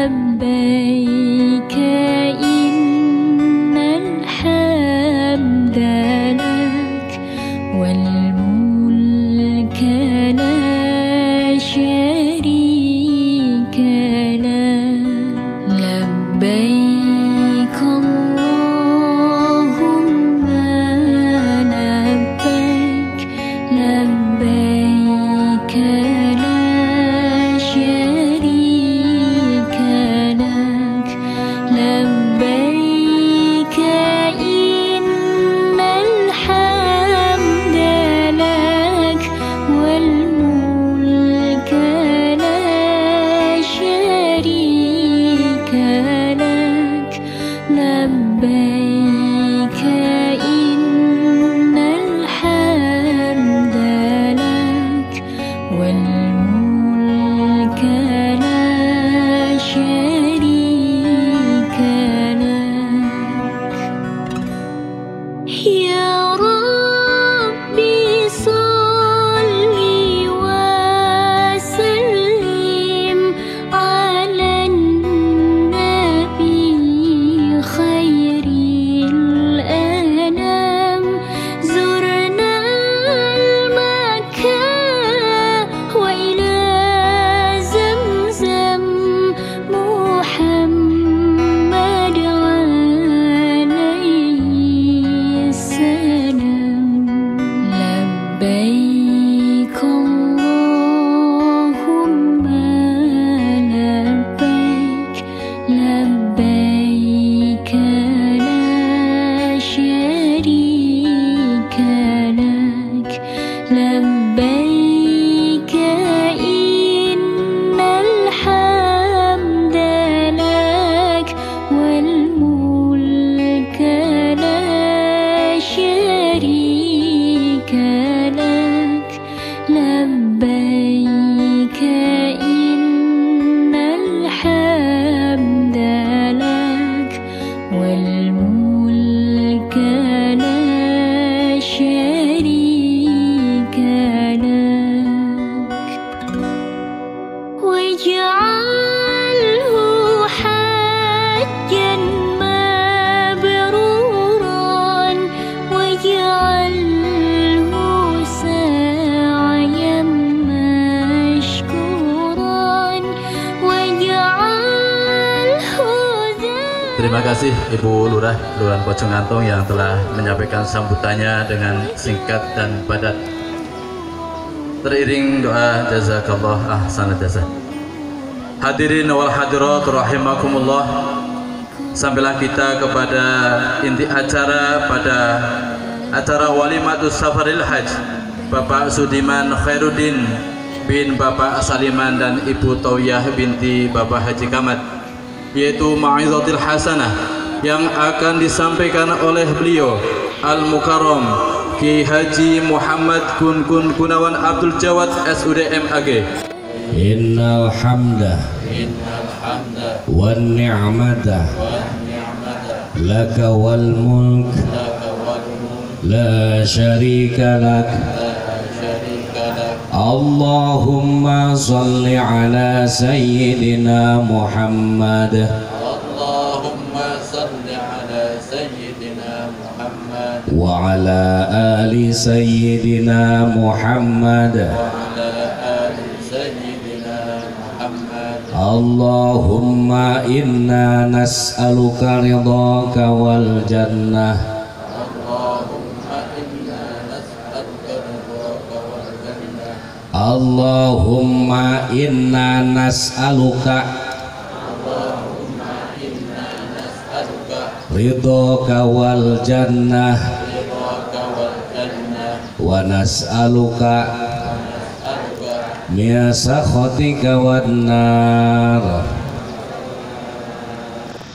لبيك إن الحمد لك والملك لا شريك لك لبيك اللهم لبيك لبيك لا شريك لك لبيك إن الحمد لك والملك لا شريك لك لبيك إن الحمد لك والملك لا شريك لك يا ربي صل وسلم على النبي خير الأنام زرنا المكان وإلى زمزم محمد عليه السلام لبيك اللهم لبيك لبيك لا شريك لك لبيك إن الحمد لك والملك لا شريك لك لبيك إن الحمد لك والملك لا شريك لك واجعله حجا مبرورا واجعله سعيا مشكورا واجعله Terima kasih Ibu Lurah Kelurahan Pocong Ngantong yang telah menyampaikan sambutannya dengan singkat dan padat. Teriring doa jazakallah ahsanal jazaa. Hadirin wal hadirat rahimakumullah. Sampailah kita kepada inti acara pada acara Walimatus Safaril Hajj Bapak Sudiman Khairuddin bin Bapak Saliman dan Ibu Tauyah binti Bapak Haji Kamat, yaitu Ma'izatil Hasanah yang akan disampaikan oleh beliau Al-Mukarram Ki Haji Muhammad Kun Gunawan Abdul Jawad SUDM AG. Innal hamda wan ni'mata laka wal mulk la syarika lak Allahumma salli ala sayyidina Muhammad Allahumma salli ala sayyidina Muhammad wa ala ali sayyidina Muhammad Allahumma inna nas'aluka ridhaka wal jannah Allahumma inna nas'aluka ridhaka wal jannah wa nas'aluka min sakhatika wan nar.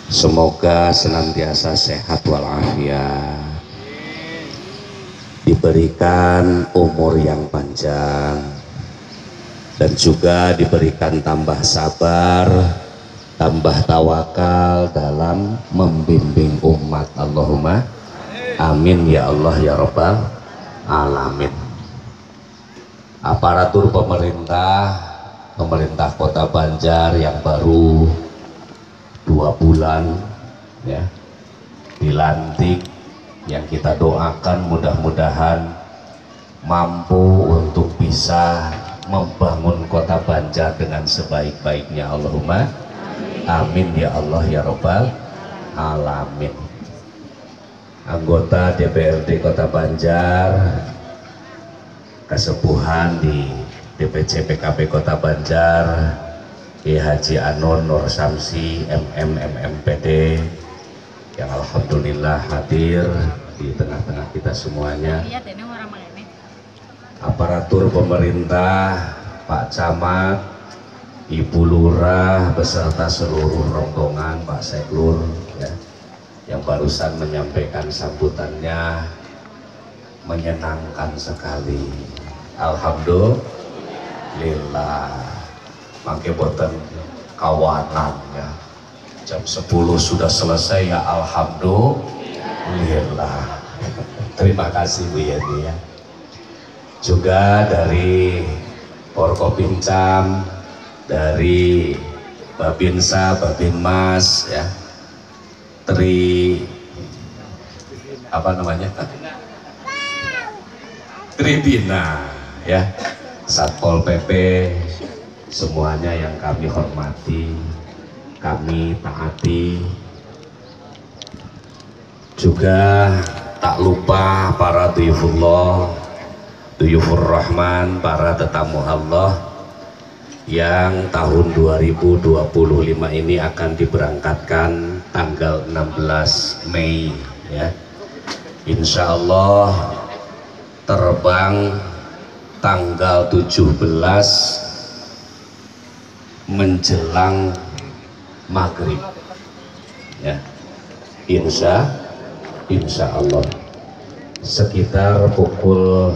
Semoga senantiasa sehat walafiat, diberikan umur yang panjang, dan juga diberikan tambah sabar, tambah tawakal dalam membimbing umat. Allahumma amin ya Allah ya Rabbal alamin. Aparatur pemerintah Kota Banjar yang baru 2 bulan ya dilantik, yang kita doakan mudah-mudahan mampu untuk bisa membangun kota Banjar dengan sebaik-baiknya. Allahumma amin ya Allah ya Rabbal alamin. Anggota DPRD Kota Banjar, kesepuhan di DPC PKB Kota Banjar, Haji Anur Nur Samsi MMPD yang alhamdulillah hadir di tengah-tengah kita semuanya, aparatur pemerintah, Pak Camat, Ibu Lurah beserta seluruh rombongan, Pak Seklur ya, yang barusan menyampaikan sambutannya menyenangkan sekali. Alhamdulillah. Mangke boten kawanan ya. Jam 10 sudah selesai ya, alhamdulillah. Terima kasih Bu Yeni ya. Juga dari Forkopincam, dari Babinsa, Babinmas ya. Tribina ya, Satpol PP, semuanya yang kami hormati, kami taati. Juga tak lupa para duyufullah, duyufur rahman, para tetamu Allah yang tahun 2025 ini akan diberangkatkan tanggal 16 Mei ya. Insya Allah terbang tanggal 17 menjelang maghrib ya. Insya Allah sekitar pukul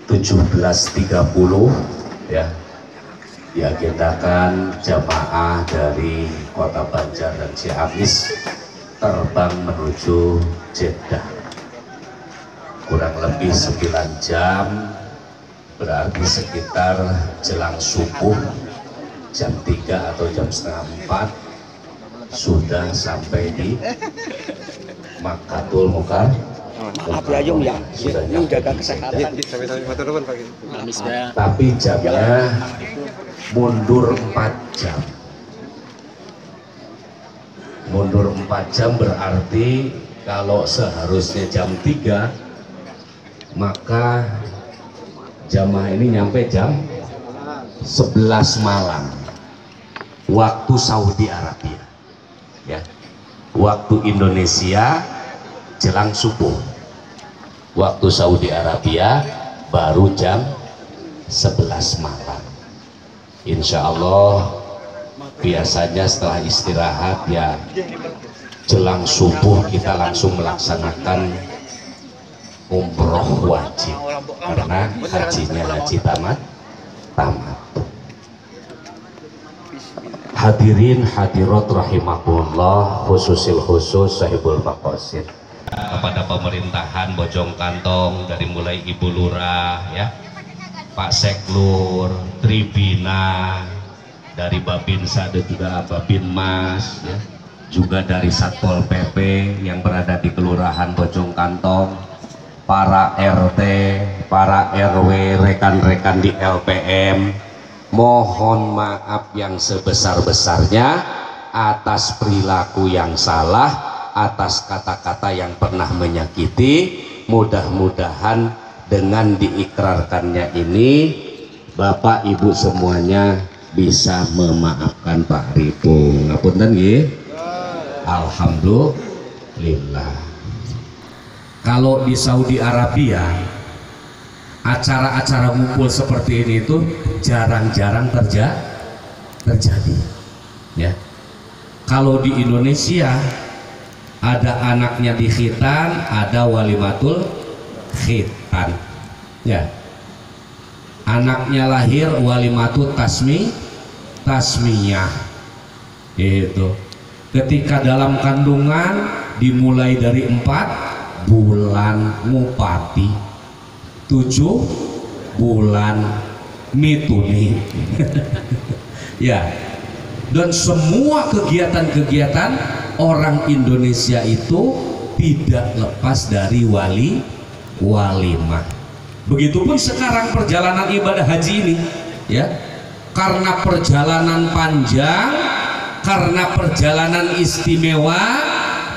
17.30 ya diagendakan jamaah dari Kota Banjar dan Ciamis terbang menuju Jeddah. Kurang lebih 9 jam, berarti sekitar jelang subuh jam 3 atau jam setengah 4 sudah sampai di Makkatul Mukarramah. Maaf ya Yung ya, ini jaga kesehatan. Tapi jamnya mundur 4 jam. Mundur 4 jam berarti kalau seharusnya jam 3, maka jamaah ini nyampe jam 11 malam waktu Saudi Arabia ya. Waktu Indonesia jelang subuh, waktu Saudi Arabia baru jam 11 malam. Insya Allah biasanya setelah istirahat ya jelang subuh kita langsung melaksanakan umroh wajib karena hajinya haji tamat. Hadirin hadirat rahimakumullah, khususil khusus sahibul maqasid, kepada pemerintahan Bojong Kantong dari mulai Ibu Lurah ya, Pak Seklur, Tribina, dari Babinsa dan juga Babinmas ya, juga dari Satpol PP yang berada di Kelurahan Bojong Kantong, para RT, para RW, rekan-rekan di LPM, mohon maaf yang sebesar-besarnya atas perilaku yang salah, atas kata-kata yang pernah menyakiti. Mudah-mudahan dengan diikrarkannya ini Bapak Ibu semuanya bisa memaafkan Pak Ripo. Ngapunten nggih. Alhamdulillah. Kalau di Saudi Arabia acara-acara ngumpul seperti ini itu jarang-jarang terjadi ya. Kalau di Indonesia ada anaknya di khitan, ada walimatul khitan ya. Anaknya lahir walimatul tasmiyah itu. Ketika dalam kandungan dimulai dari 4 bulan ngupati, 7 bulan mituni ya. Dan semua kegiatan-kegiatan orang Indonesia itu tidak lepas dari walimah. Begitupun sekarang perjalanan ibadah haji ini, ya, karena perjalanan panjang, karena perjalanan istimewa,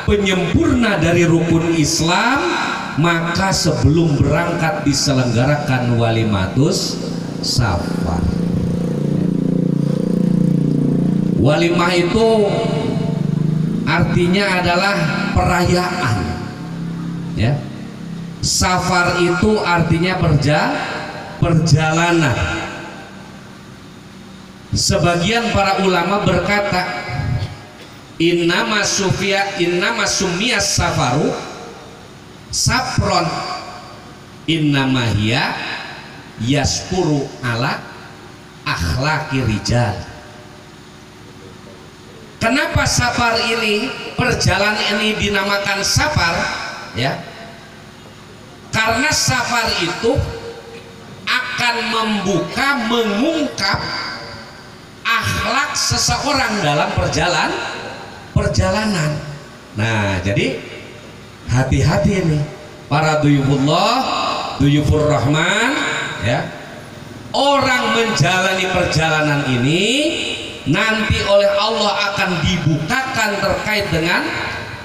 penyempurna dari rukun Islam, maka sebelum berangkat diselenggarakan walimatus safar. Walimah itu artinya adalah perayaan, ya. Safar itu artinya perjalanan. Sebagian para ulama berkata, innama sumiyas safaru safron innama hiya yaskuru ala akhlaqi rijal. Kenapa safar ini, perjalanan ini dinamakan safar, ya? Karena safar itu akan membuka, mengungkap akhlak seseorang dalam perjalanan. Nah, jadi hati-hati ini para duyufullah, duyufur rahman, ya. Orang menjalani perjalanan ini nanti oleh Allah akan dibukakan terkait dengan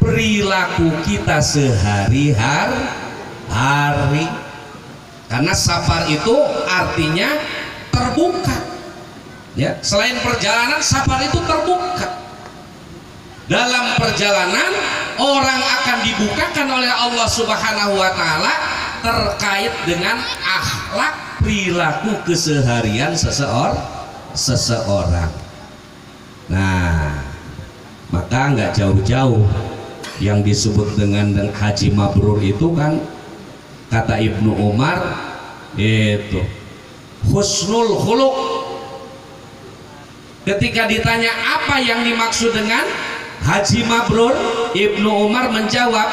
perilaku kita sehari-hari. Karena safar itu artinya terbuka, ya. Selain perjalanan, safar itu terbuka. Dalam perjalanan orang akan dibukakan oleh Allah Subhanahu wa Ta'ala terkait dengan akhlak perilaku keseharian seseorang. Nah, maka nggak jauh-jauh yang disebut dengan haji mabrur itu kan, kata Ibnu Umar itu husnul khuluq. Ketika ditanya apa yang dimaksud dengan haji mabrur, Ibnu Umar menjawab,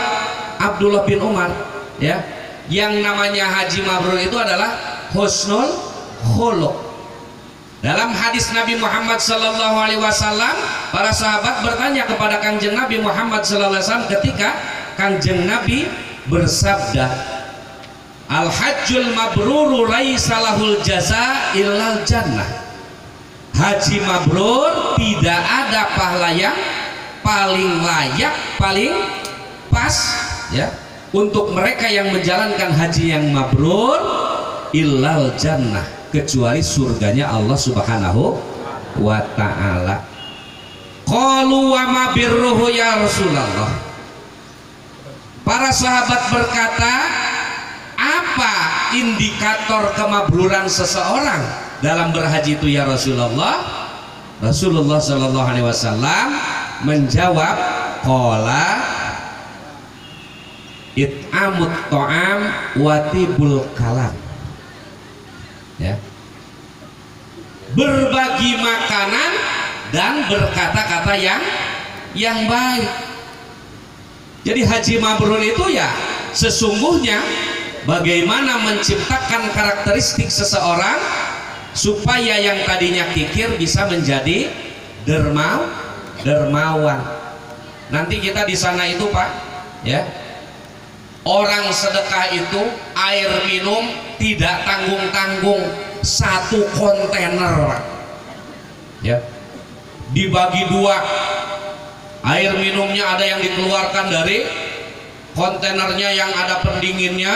Abdullah bin Umar, ya, yang namanya haji mabrur itu adalah husnul khuluq. Dalam hadis Nabi Muhammad sallallahu alaihi wasallam, para sahabat bertanya kepada Kangjeng Nabi Muhammad sallallahu alaihi wasallam ketika Kangjeng Nabi bersabda, al-hajjul mabruru laisa lahul jaza illal jannah. Haji mabrur tidak ada pahala yang paling layak, paling pas, ya, untuk mereka yang menjalankan haji yang mabrur illal jannah, kecuali surganya Allah Subhanahu wa Ta'ala. Qalu wa ma birruhu ya Rasulullah. Para sahabat berkata, apa indikator kemabruran seseorang dalam berhaji itu ya Rasulullah? Rasulullah Shallallahu Alaihi Wasallam menjawab, qala it'amut ta'am watibul kalam, ya, berbagi makanan dan berkata-kata yang baik. Jadi haji mabrur itu ya sesungguhnya bagaimana menciptakan karakteristik seseorang supaya yang tadinya kikir bisa menjadi dermawan. Nanti kita di sana itu Pak, ya, orang sedekah itu air minum tidak tanggung-tanggung 1 kontainer Pak, ya, dibagi 2. Air minumnya ada yang dikeluarkan dari kontainernya yang ada pendinginnya,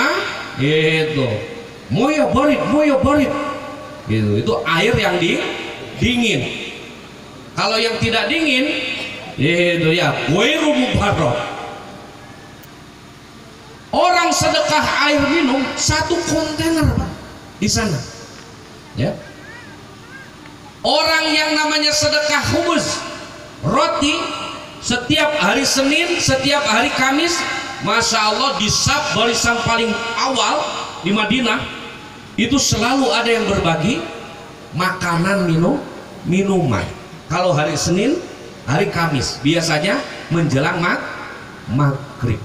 itu moya barit itu air yang dingin. Kalau yang tidak dingin itu ya ghairu mubarrad. Orang sedekah air minum 1 kontainer Pak di sana, ya. Orang yang namanya sedekah khubuz, roti, setiap hari Senin, setiap hari Kamis, Masya Allah di saf barisan paling awal di Madinah itu selalu ada yang berbagi makanan, minuman. Kalau hari Senin, hari Kamis biasanya menjelang maghrib.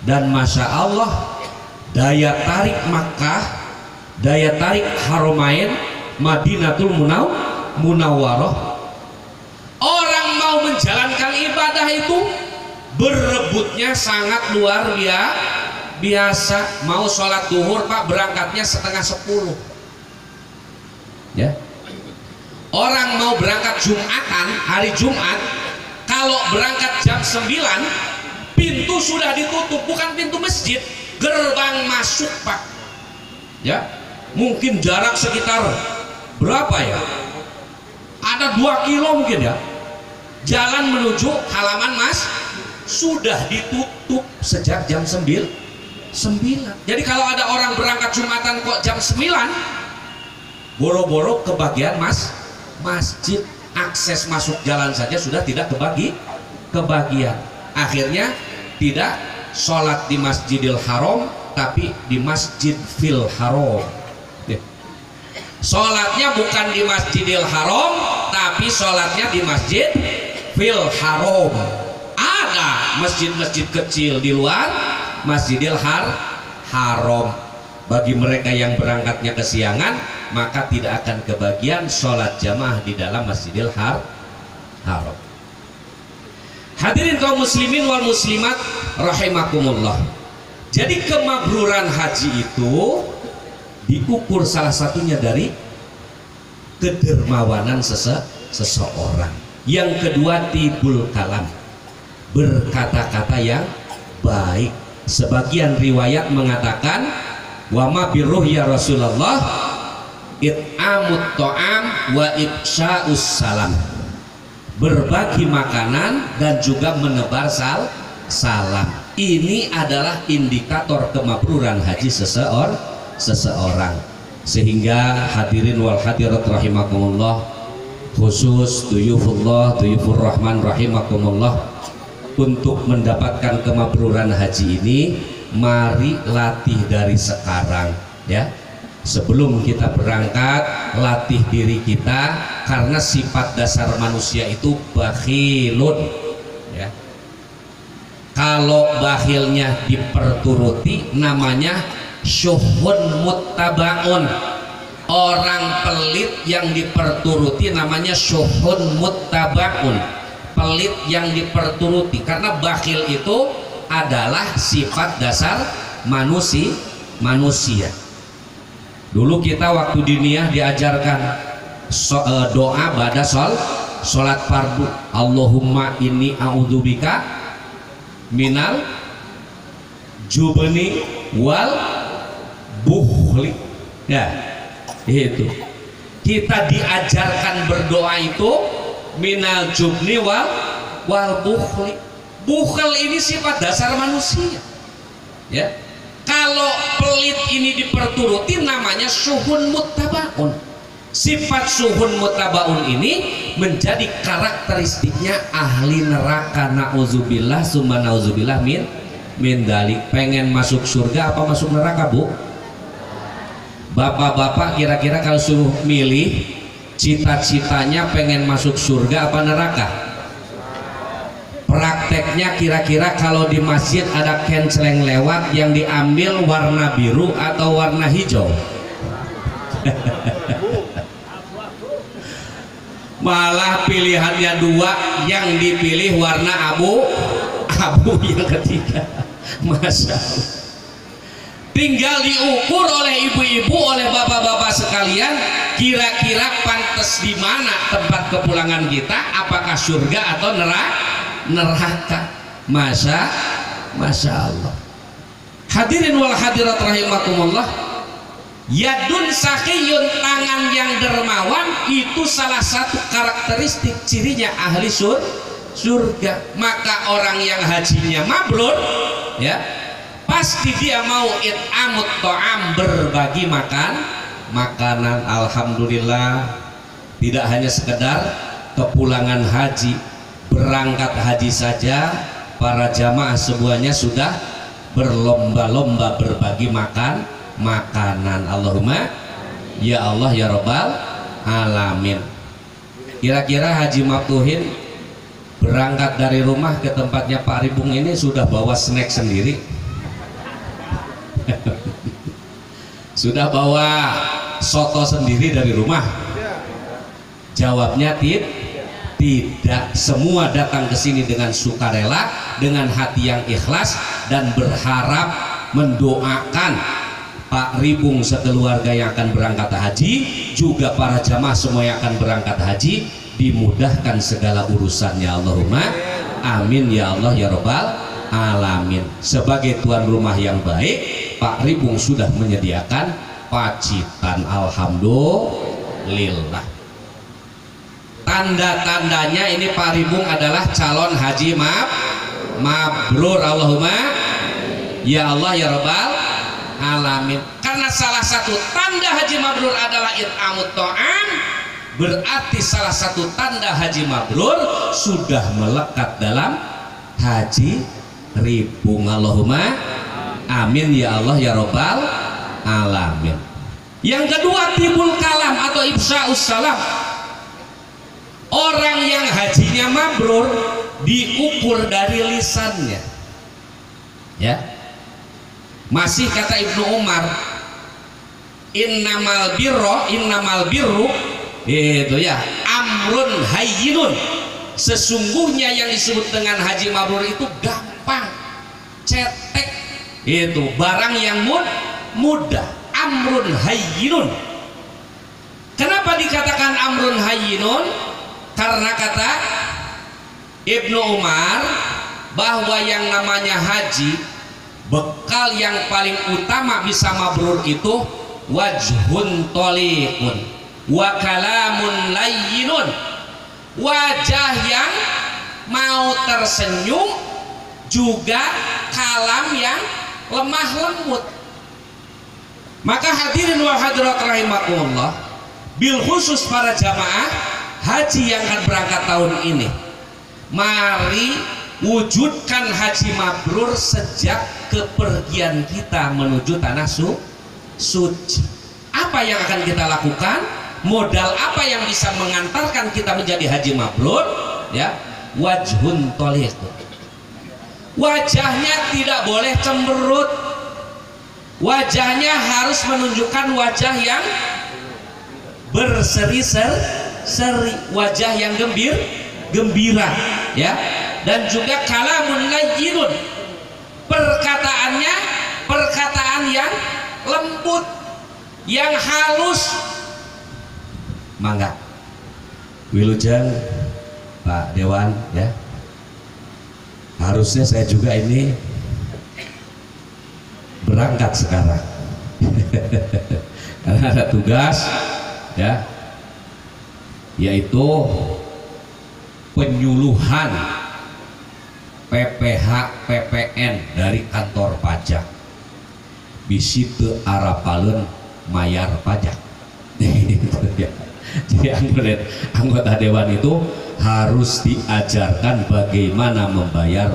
Dan Masya Allah daya tarik Makkah, daya tarik Haramain Madinatul Munawwarah menjalankan ibadah itu berebutnya sangat luar biasa. Mau sholat duhur Pak, berangkatnya 9:30 ya. Orang mau berangkat Jumatan, hari Jumat, kalau berangkat jam 9, pintu sudah ditutup, bukan pintu masjid, gerbang masuk Pak ya. Mungkin jarak sekitar berapa ya, ada 2 kilo mungkin ya, jalan menuju halaman Mas sudah ditutup sejak jam 9. Jadi kalau ada orang berangkat Jumatan kok jam 9, boro-boro kebagian masjid, akses masuk jalan saja sudah tidak kebagian. Akhirnya tidak sholat di Masjidil Haram, tapi di Masjid Fil Haram. Sholatnya bukan di Masjidil Haram, tapi sholatnya di Masjid Fil Haram. Ada masjid-masjid kecil di luar Masjidil Haram. Bagi mereka yang berangkatnya kesiangan, maka tidak akan kebagian sholat jamaah di dalam Masjidil Haram. Hadirin kaum muslimin wal muslimat rahimakumullah. Jadi kemabruran haji itu diukur salah satunya dari kedermawanan seseorang. Yang kedua, tibul kalam, berkata-kata yang baik. Sebagian riwayat mengatakan, wa ma birruh ya Rasulullah it'amut ta'am wa ifsya'us salam, berbagi makanan dan juga menebar salam. Ini adalah indikator kemabruran haji seseorang. Sehingga hadirin wal hadirat rahimakumullah, khusus duyufullah, duyufur rahman rahimakumullah, untuk mendapatkan kemabruran haji ini, mari latih dari sekarang ya. Sebelum kita berangkat, latih diri kita, karena sifat dasar manusia itu bakhilun ya. Kalau bakhilnya diperturuti, namanya syuhun muttabaun. Orang pelit yang diperturuti namanya syuhun muttabaun, pelit yang diperturuti. Karena bakhil itu adalah sifat dasar manusia. Dulu kita waktu diniyah diajarkan doa pada sholat fardu, Allahumma inni a'udzubika minal jubni wal bukhli ya. Itu kita diajarkan berdoa itu minal jubni wal bukhli. Bukhl ini sifat dasar manusia ya. Kalau pelit ini diperturuti, namanya syuhun muttabaun. Sifat syuhun muttabaun ini menjadi karakteristiknya ahli neraka, na'udzubillah summa na'udzubillah min dalik. Pengen masuk surga apa masuk neraka, Bu? Bapak-bapak kira-kira kalau suruh milih, cita-citanya pengen masuk surga apa neraka? Prakteknya kira-kira kalau di masjid ada kenceleng lewat, yang diambil warna biru atau warna hijau? Malah pilihannya dua, yang dipilih warna abu yang ketiga. Masya Allah. Tinggal diukur oleh ibu-ibu, oleh bapak-bapak sekalian, kira-kira pantas di mana tempat kepulangan kita, apakah surga atau neraka. Masya Allah. Hadirin wal hadirat rahimakumullah, yadun sakiyun, tangan yang dermawan, itu salah satu karakteristik cirinya ahli surga. Maka orang yang hajinya mabrur ya, pasti dia mau it'amut ta'am, berbagi makanan. Alhamdulillah, tidak hanya sekedar kepulangan haji, berangkat haji saja para jamaah semuanya sudah berlomba-lomba berbagi makanan. Allahumma ya Allah ya Rabbal alamin. Kira-kira Haji Maftuhin berangkat dari rumah ke tempatnya Pak Ribung ini sudah bawa snack sendiri? Sudah bawa soto sendiri dari rumah? Jawabnya tidak semua datang ke sini dengan sukarela, dengan hati yang ikhlas dan berharap mendoakan Pak Ribung sekeluarga yang akan berangkat haji, juga para jamaah semua yang akan berangkat haji, dimudahkan segala urusannya. Allahumma amin ya Allah ya Rabbal alamin. Sebagai tuan rumah yang baik, Pak Ribung sudah menyediakan pacitan. Alhamdulillah. Tanda-tandanya ini Pak Ribung adalah calon haji mabrur. Allahumma ya Allah ya Rabbal alamin. Karena salah satu tanda haji mabrur adalah it'amut ta'am, berarti salah satu tanda haji mabrur sudah melekat dalam haji Ribung. Allahumma amin ya Allah ya Rabbal alamin. Yang kedua, tibul kalam atau ifsya'us salam. Orang yang hajinya mabrur diukur dari lisannya, ya. Masih kata Ibnu Umar, innamal birru itu ya amrun hayyinun. Sesungguhnya yang disebut dengan haji mabrur itu gampang, cetek, itu barang yang mudah. Amrun hayyinun. Kenapa dikatakan amrun hayyinun? Karena kata Ibnu Umar bahwa yang namanya haji, bekal yang paling utama bisa mabrur itu wajhun toliqun wa kalamun layyinun, wajah yang mau tersenyum, juga kalam yang lemah lembut. Maka hadirin wal hadirat rahimakumullah, bil khusus para jamaah haji yang akan berangkat tahun ini, mari wujudkan haji mabrur sejak kepergian kita menuju tanah suci. Apa yang akan kita lakukan? Modal apa yang bisa mengantarkan kita menjadi haji mabrur? Ya, wajhun toliq. Wajahnya tidak boleh cemberut. Wajahnya harus menunjukkan wajah yang berseri-seri, wajah yang gembira, ya. Dan juga kalamun layyinun, perkataannya perkataan yang lembut, yang halus. Mangga Wilujeng Pak Dewan, ya, harusnya saya juga ini berangkat sekarang karena ada tugas, ya, yaitu penyuluhan PPH PPN dari kantor pajak bisi teu arapaleun mayar pajak. Jadi anggota dewan itu harus diajarkan bagaimana membayar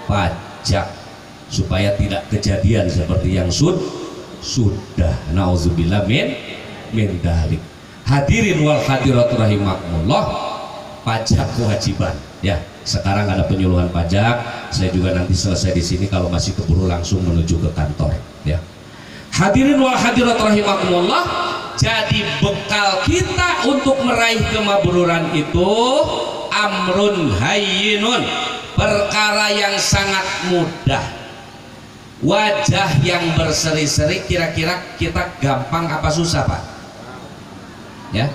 pajak supaya tidak kejadian seperti yang sudah nauzubillah min dalik. Hadirin wal hadirat rahimakumullah, pajak kewajiban, ya. Sekarang ada penyuluhan pajak. Saya juga nanti selesai di sini, kalau masih keburu langsung menuju ke kantor, ya. Hadirin wal hadirat rahimakumullah, jadi bekal kita untuk meraih kemabruran itu amrun hayyinun, perkara yang sangat mudah. Wajah yang berseri-seri, kira-kira kita gampang apa susah, Pak? Ya,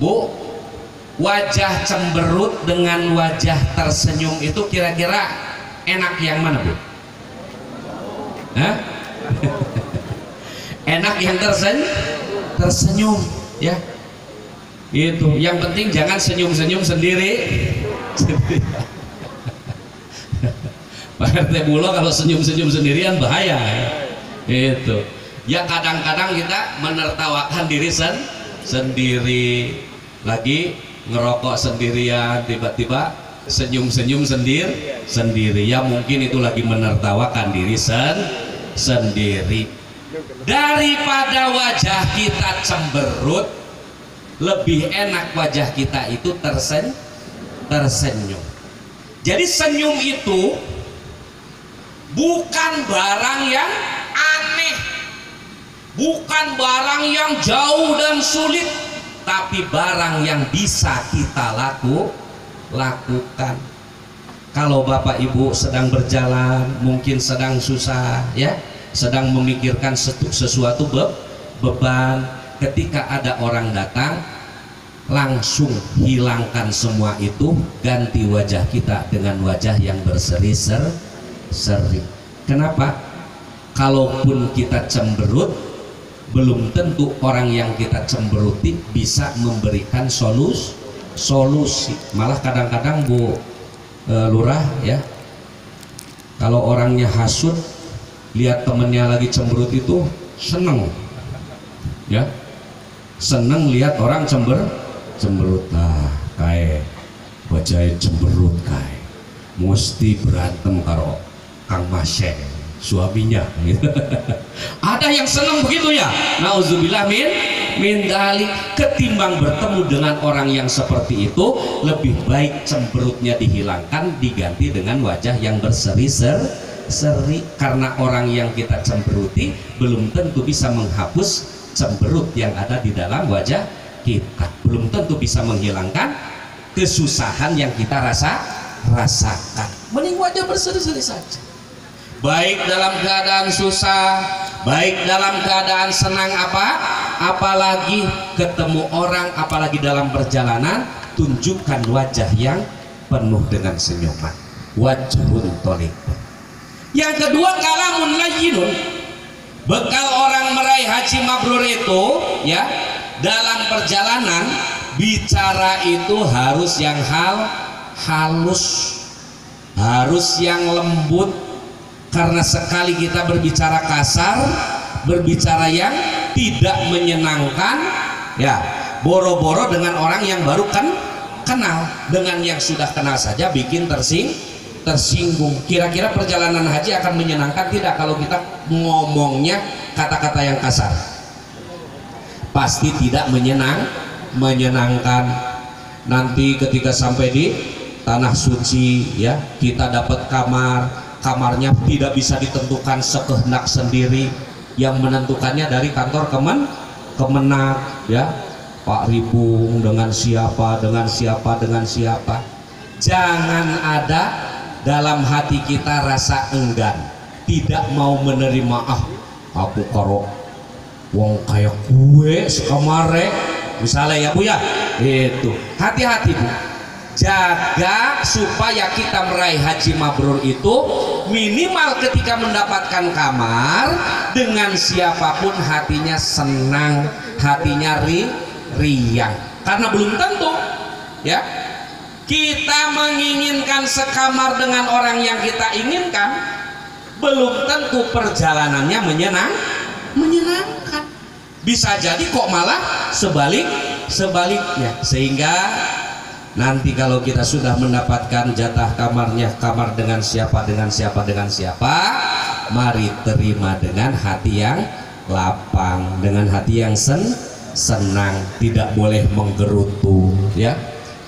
Bu, wajah cemberut dengan wajah tersenyum itu kira-kira enak yang mana, Bu? Hah? Enak yang tersenyum, ya. Itu yang penting, jangan senyum-senyum sendiri. Pak RT Bulo kalau senyum-senyum sendirian bahaya. Itu ya, kadang-kadang kita menertawakan diri sendiri, lagi ngerokok sendirian, tiba-tiba senyum-senyum sendiri, ya mungkin itu lagi menertawakan diri sendiri. Daripada wajah kita cemberut, lebih enak wajah kita itu tersenyum. Jadi senyum itu bukan barang yang aneh, bukan barang yang jauh dan sulit. tapi barang yang bisa kita lakukan. Kalau Bapak Ibu sedang berjalan, mungkin sedang susah ya, sedang memikirkan sesuatu beban, ketika ada orang datang, langsung hilangkan semua itu, ganti wajah kita dengan wajah yang berseri-seri. Kenapa? Kalaupun kita cemberut, belum tentu orang yang kita cemberuti bisa memberikan solusi. Malah kadang-kadang Bu Lurah ya, kalau orangnya hasut, lihat temennya lagi cemberut itu seneng ya, seneng lihat orang cemberut. Nah kayak wajah cemberut kayak mesti berantem karo Kang Masye suaminya gitu. Ada yang seneng begitu ya, nauzubillah min dalik. Ketimbang bertemu dengan orang yang seperti itu, lebih baik cemberutnya dihilangkan, diganti dengan wajah yang berseri-seri. Karena orang yang kita cemberuti belum tentu bisa menghapus cemberut yang ada di dalam wajah kita, belum tentu bisa menghilangkan kesusahan yang kita rasakan. Mending wajah berseri-seri saja, baik dalam keadaan susah, baik dalam keadaan senang, apalagi ketemu orang, apalagi dalam perjalanan, tunjukkan wajah yang penuh dengan senyuman, wajhun thaliqun. Yang kedua, kalamun layyinun. Bekal orang meraih haji mabrur itu ya, dalam perjalanan bicara itu harus yang halus, harus yang lembut. Karena sekali kita berbicara kasar, berbicara yang tidak menyenangkan ya, boro-boro dengan orang yang baru kenal, dengan yang sudah kenal saja bikin tersinggung. Kira-kira perjalanan haji akan menyenangkan tidak kalau kita ngomongnya kata-kata yang kasar? Pasti tidak menyenangkan. Nanti ketika sampai di tanah suci ya, kita dapat kamarnya tidak bisa ditentukan sekehendak sendiri, yang menentukannya dari kantor Kemenak ya, Pak Ribung dengan siapa. Jangan ada dalam hati kita rasa enggan, tidak mau menerima, aku karo wong kayak gue sekamare misalnya ya Bu ya, itu hati-hati Bu. Jaga supaya kita meraih haji mabrur itu minimal ketika mendapatkan kamar dengan siapapun hatinya senang, hatinya riang. Karena belum tentu ya, kita menginginkan sekamar dengan orang yang kita inginkan, belum tentu perjalanannya menyenangkan. Bisa jadi kok malah sebaliknya. Sehingga nanti kalau kita sudah mendapatkan jatah kamar dengan siapa, mari terima dengan hati yang lapang, dengan hati yang senang, tidak boleh menggerutu ya.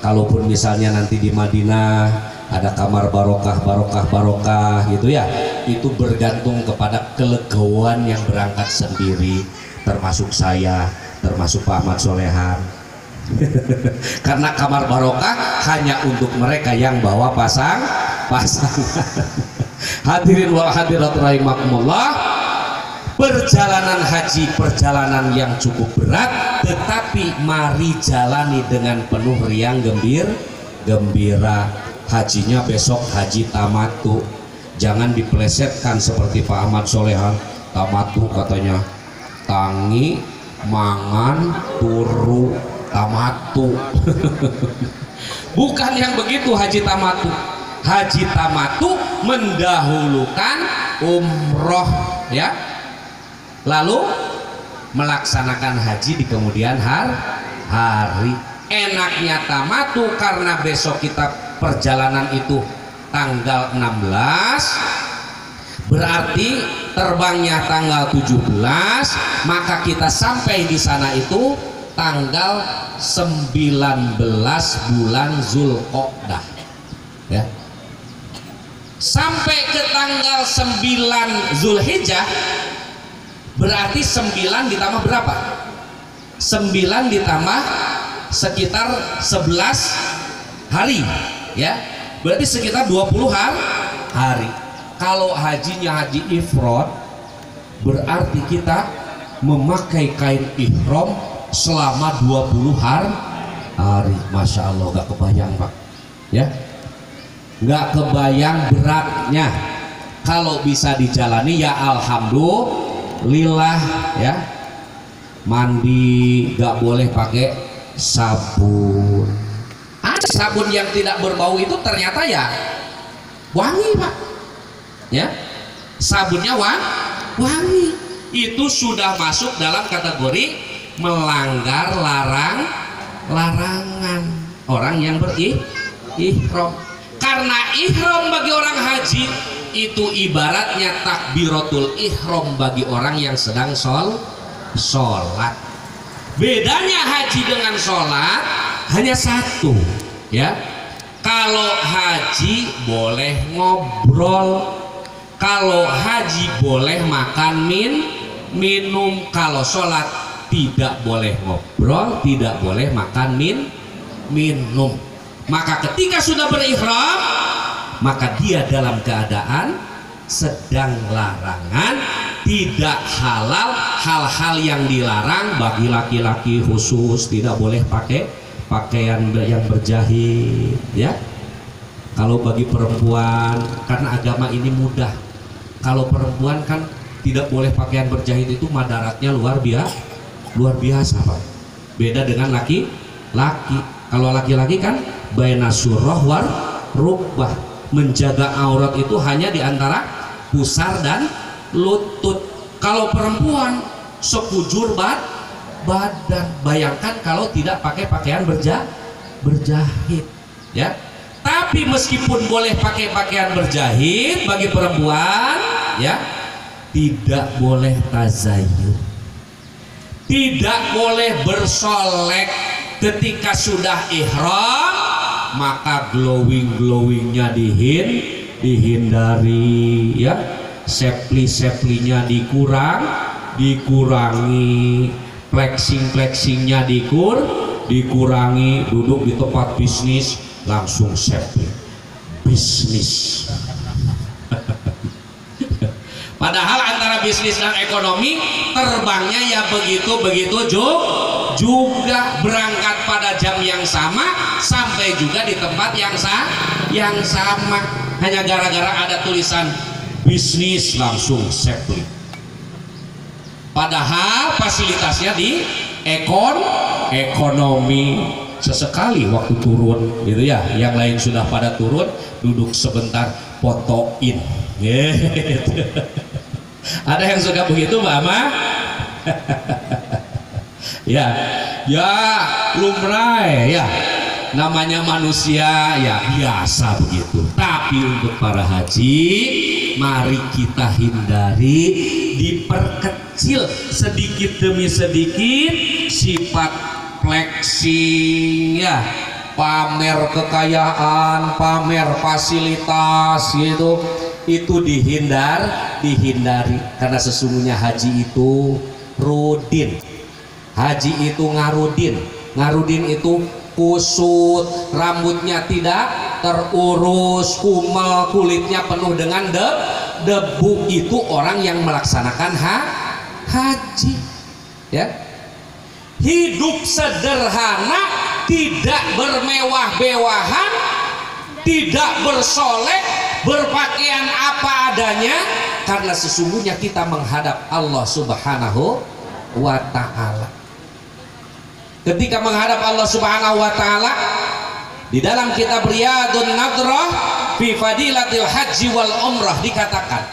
Kalaupun misalnya nanti di Madinah ada kamar barokah gitu ya, itu bergantung kepada kelegoan yang berangkat sendiri, termasuk saya, termasuk Pak Ahmad Solehan. Karena kamar barokah hanya untuk mereka yang bawa pasangan. Hadirin wal hadirat rahimakumullah, perjalanan haji perjalanan yang cukup berat, tetapi mari jalani dengan penuh riang gembira. Hajinya besok haji tamatu, jangan dipelesetkan seperti Pak Ahmad Solehan. Tamatu katanya tangi mangan turu tamatu. Bukan yang begitu haji tamatu. Haji tamatu mendahulukan umroh ya, lalu melaksanakan haji di kemudian hari. Enaknya tamatu karena besok kita perjalanan itu tanggal 16, berarti terbangnya tanggal 17, maka kita sampai di sana itu tanggal 19 bulan Zulqa'dah ya. Sampai ke tanggal 9 Zulhijjah berarti 9 ditambah berapa? 9 ditambah sekitar 11 hari ya, berarti sekitar 20 hari. Kalau hajinya haji ifrad, berarti kita memakai kain ihram selama 20 hari. Masya Allah, gak kebayang Pak ya, gak kebayang beratnya. Kalau bisa dijalani ya alhamdulillah ya. Mandi gak boleh pakai sabun. Ada sabun yang tidak berbau itu ternyata ya wangi Pak ya, sabunnya wangi. Itu sudah masuk dalam kategori melanggar larangan orang yang berihram. Karena ihram bagi orang haji itu ibaratnya takbiratul ihram bagi orang yang sedang sholat. Bedanya haji dengan sholat hanya satu ya. Kalau haji boleh ngobrol, kalau haji boleh makan minum, kalau sholat tidak boleh ngobrol, tidak boleh makan minum. Maka ketika sudah berihram, maka dia dalam keadaan sedang larangan, tidak halal. Hal-hal yang dilarang bagi laki-laki khusus, tidak boleh pakai pakaian yang berjahit ya. Kalau bagi perempuan, karena agama ini mudah, kalau perempuan kan tidak boleh pakaian berjahit, itu madaratnya luar biasa Pak. Beda dengan laki-laki. Kalau laki-laki kan baina surah war rukbah, menjaga aurat itu hanya di antara pusar dan lutut. Kalau perempuan sekujur badan. Bayangkan kalau tidak pakai pakaian berjahit ya. Tapi meskipun boleh pakai pakaian berjahit bagi perempuan ya, tidak boleh tazayyun, tidak boleh bersolek ketika sudah ihram. Maka glowingnya dihindari ya, sepli-seplinya dikurangi, flexingnya dikurangi, duduk di tempat bisnis langsung sepli bisnis. Padahal antara bisnis dan ekonomi terbangnya ya begitu juga, berangkat pada jam yang sama, sampai juga di tempat yang sama. Hanya gara-gara ada tulisan bisnis langsung sepli. Padahal fasilitasnya di ekonomi. Sesekali waktu turun gitu ya, yang lain sudah pada turun, duduk sebentar fotoin gitu. Ada yang suka begitu Mbak Ama? ya lumrah ya, namanya manusia ya, biasa begitu. Tapi untuk para haji, mari kita hindari, diperkecil sedikit demi sedikit sifat flexing ya, pamer kekayaan, pamer fasilitas gitu, itu dihindari. Karena sesungguhnya haji itu rudin, haji itu ngarudin itu kusut, rambutnya tidak terurus, kumel, kulitnya penuh dengan debu. Itu orang yang melaksanakan haji ya. Hidup sederhana, tidak bermewah-mewahan, tidak bersolek, berpakaian apa adanya, karena sesungguhnya kita menghadap Allah Subhanahu wa Ta'ala. Ketika menghadap Allah Subhanahu wa Ta'ala, di dalam kitab Riyadun Nadrah fi Fadilatil Haji wal Umrah dikatakan,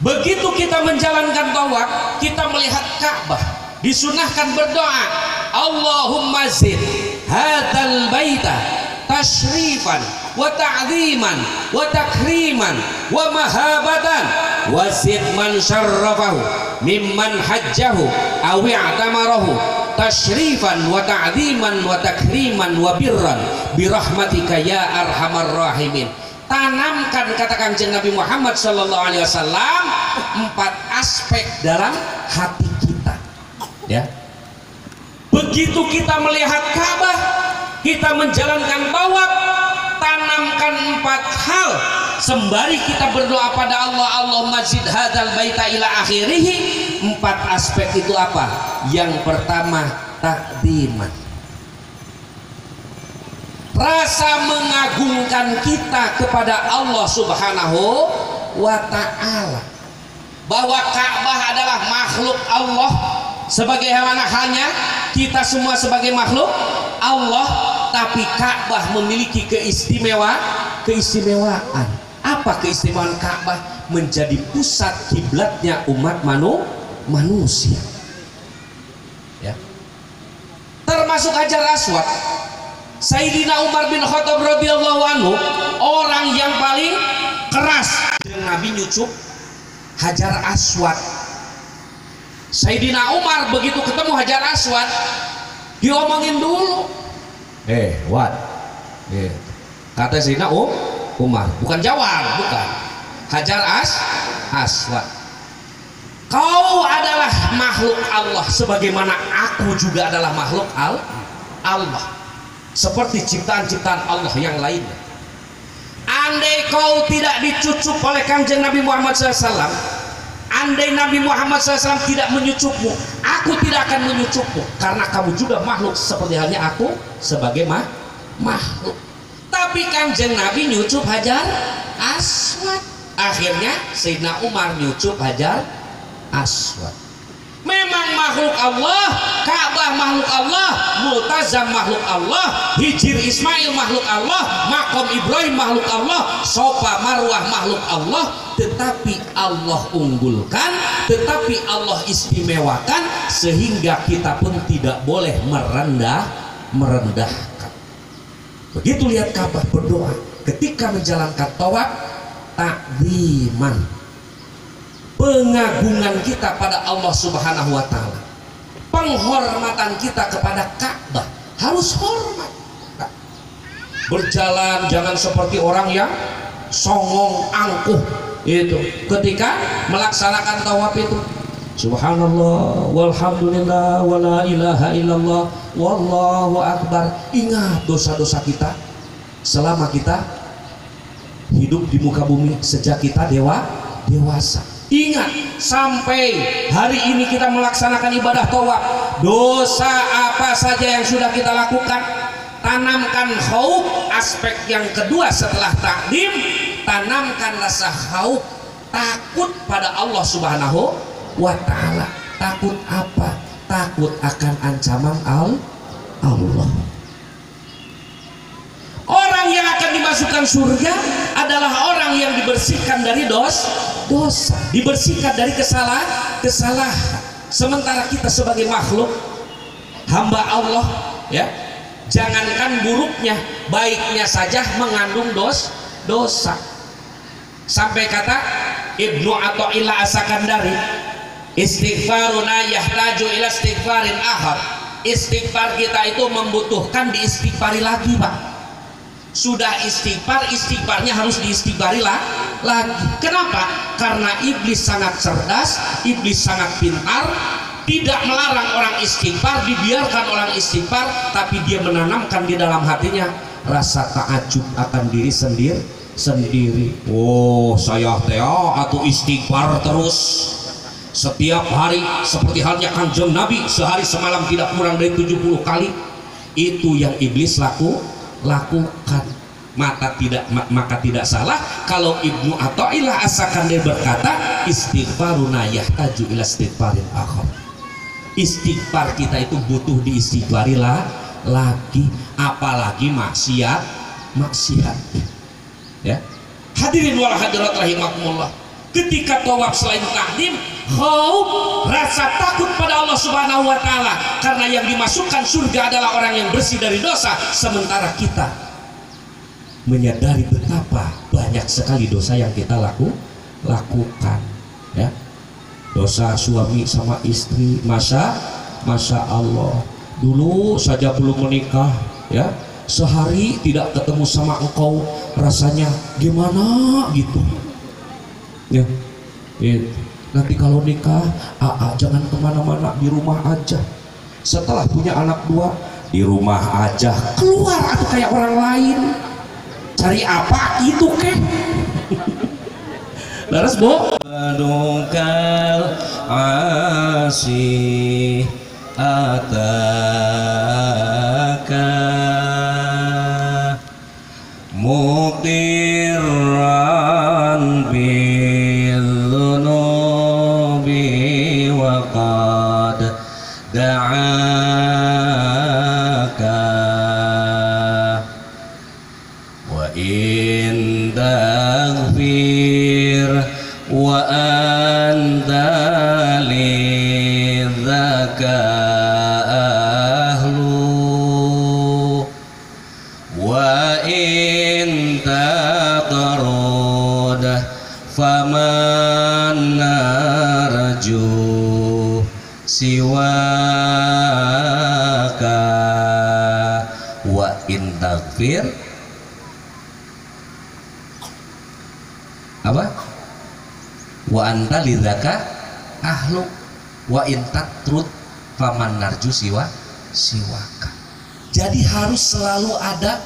begitu kita menjalankan tawaf, kita melihat Ka'bah, disunahkan berdoa, Allahumma zid hadzal baita tashrifan wa ta'ziman wa takriman wa mahabatan wa zid man syarrafahu mimman hajjahu aw i'tamarahu tashrifan wa ta'ziman wa takriman wa birran birahmatika ya arhamar rahimin. Tanamkan, kata Kanjeng Nabi Muhammad sallallahu alaihi wasallam, 4 aspek dalam hati kita ya. Begitu kita melihat Ka'bah, kita menjalankan tawaf, tanamkan 4 hal sembari kita berdoa pada Allah, Allahumma zid hadzal baita ila akhirih. 4 aspek itu apa? Yang pertama, takdiman, rasa mengagungkan kita kepada Allah Subhanahu wa ta'ala, bahwa Ka'bah adalah makhluk Allah sebagaimana halnya kita semua sebagai makhluk Allah, tapi Ka'bah memiliki keistimewaan. Apa keistimewaan Ka'bah? Menjadi pusat kiblatnya umat manusia, ya. Termasuk Hajar Aswad. Sayyidina Umar bin Khattab radhiyallahu anhu orang yang paling keras dengan Nabi nyucup Hajar Aswad. Sayyidina Umar begitu ketemu Hajar Aswad diomongin dulu. What? Kata Sayyidina Umar, bukan jawab, bukan. Hajar Aswad, kau adalah makhluk Allah sebagaimana aku juga adalah makhluk Allah, seperti ciptaan-ciptaan Allah yang lainnya. Andai kau tidak dicucup oleh Kanjeng Nabi Muhammad SAW, andai Nabi Muhammad SAW tidak menyucupmu, aku tidak akan menyucupmu, karena kamu juga makhluk seperti halnya aku sebagai makhluk. Tapi Kanjeng Nabi nyucup Hajar Aswad. Akhirnya Sayyidina Umar nyucup Hajar Aswad. Memang makhluk Allah, Ka'bah makhluk Allah, Multazam makhluk Allah, Hijir Ismail makhluk Allah, Makom Ibrahim makhluk Allah, Sofa Marwah makhluk Allah. Tetapi Allah unggulkan, tetapi Allah istimewakan, sehingga kita pun tidak boleh merendahkan. Begitu lihat Ka'bah berdoa, ketika menjalankan tawaf, takdiman, pengagungan kita pada Allah Subhanahu wa ta'ala, penghormatan kita kepada Ka'bah, harus hormat. Berjalan jangan seperti orang yang songong angkuh itu ketika melaksanakan tawaf itu. Subhanallah walhamdulillah wala ilaha illallah wallahu akbar. Ingat dosa-dosa kita selama kita hidup di muka bumi, sejak kita dewasa. Ingat, sampai hari ini kita melaksanakan ibadah tawaf, dosa apa saja yang sudah kita lakukan, tanamkan khauf. Aspek yang kedua setelah takdim, tanamkan rasa khauf, takut pada Allah Subhanahu wa ta'ala. Takut apa? Takut akan ancaman Allah. Orang yang akan dimasukkan surga adalah orang yang dibersihkan dari dosa, dibersihkan dari kesalahan. Sementara kita sebagai makhluk hamba Allah, ya, jangankan buruknya, baiknya saja mengandung dosa. Sampai kata Ibnu Athaillah As-Sakandari, istighfaruna yahtaju ila istighfarin akhar. Istighfar kita itu membutuhkan diistighfari lagi, Pak. Sudah istighfarnya harus diistighfari lagi. Kenapa? Karena iblis sangat cerdas, iblis sangat pintar, tidak melarang orang istighfar, dibiarkan orang istighfar, tapi dia menanamkan di dalam hatinya rasa takjub akan diri sendiri. Oh, saya atau istighfar terus setiap hari, seperti halnya Kanjeng Nabi sehari semalam tidak kurang dari 70 kali. Itu yang iblis lakukan. Maka tidak salah kalau Ibnu Athaillah As-Sakandari berkata, istighfaruna yahtaju ila istighfarin akhar. Istighfar kita itu butuh diistighfari lagi, apalagi maksiat. Ya. Hadirin wal hadirat rahimakumullah. Ketika tawaf selain takdim, khauf, rasa takut pada Allah Subhanahu wa ta'ala, karena yang dimasukkan surga adalah orang yang bersih dari dosa. Sementara kita menyadari betapa banyak sekali dosa yang kita lakukan, ya. Dosa suami sama istri, masya Allah, dulu saja belum menikah, ya, sehari tidak ketemu sama engkau rasanya gimana gitu, ya. Nanti kalau nikah, jangan kemana-mana, di rumah aja. Setelah punya anak 2, di rumah aja, keluar atau kayak orang lain. Cari apa itu kan? Laras Bu. Adukal asih ataka muqirran bil-dhunubi wa qad da'aka wa in taghfir wa anta lidzaka ahlu wa in taqrud faman narju siwaka wa in taghfir apa? Wa anta lidzaka ahlu wa in tatrud faman narju siwaka. Jadi harus selalu ada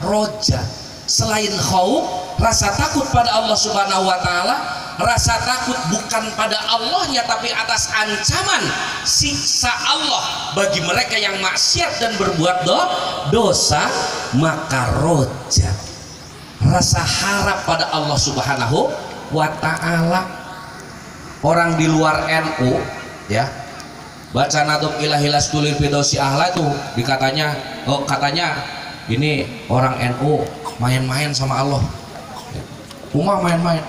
roja. Selain khauf, rasa takut pada Allah Subhanahu wa taala, rasa takut bukan pada Allahnya tapi atas ancaman siksa Allah bagi mereka yang maksiat dan berbuat dosa, maka roja. Rasa harap pada Allah Subhanahu wa taala. Orang di luar NU ya baca nadum ilahilas tulil fidosi ahla itu katanya ini orang NU main-main sama Allah. Umar main-main.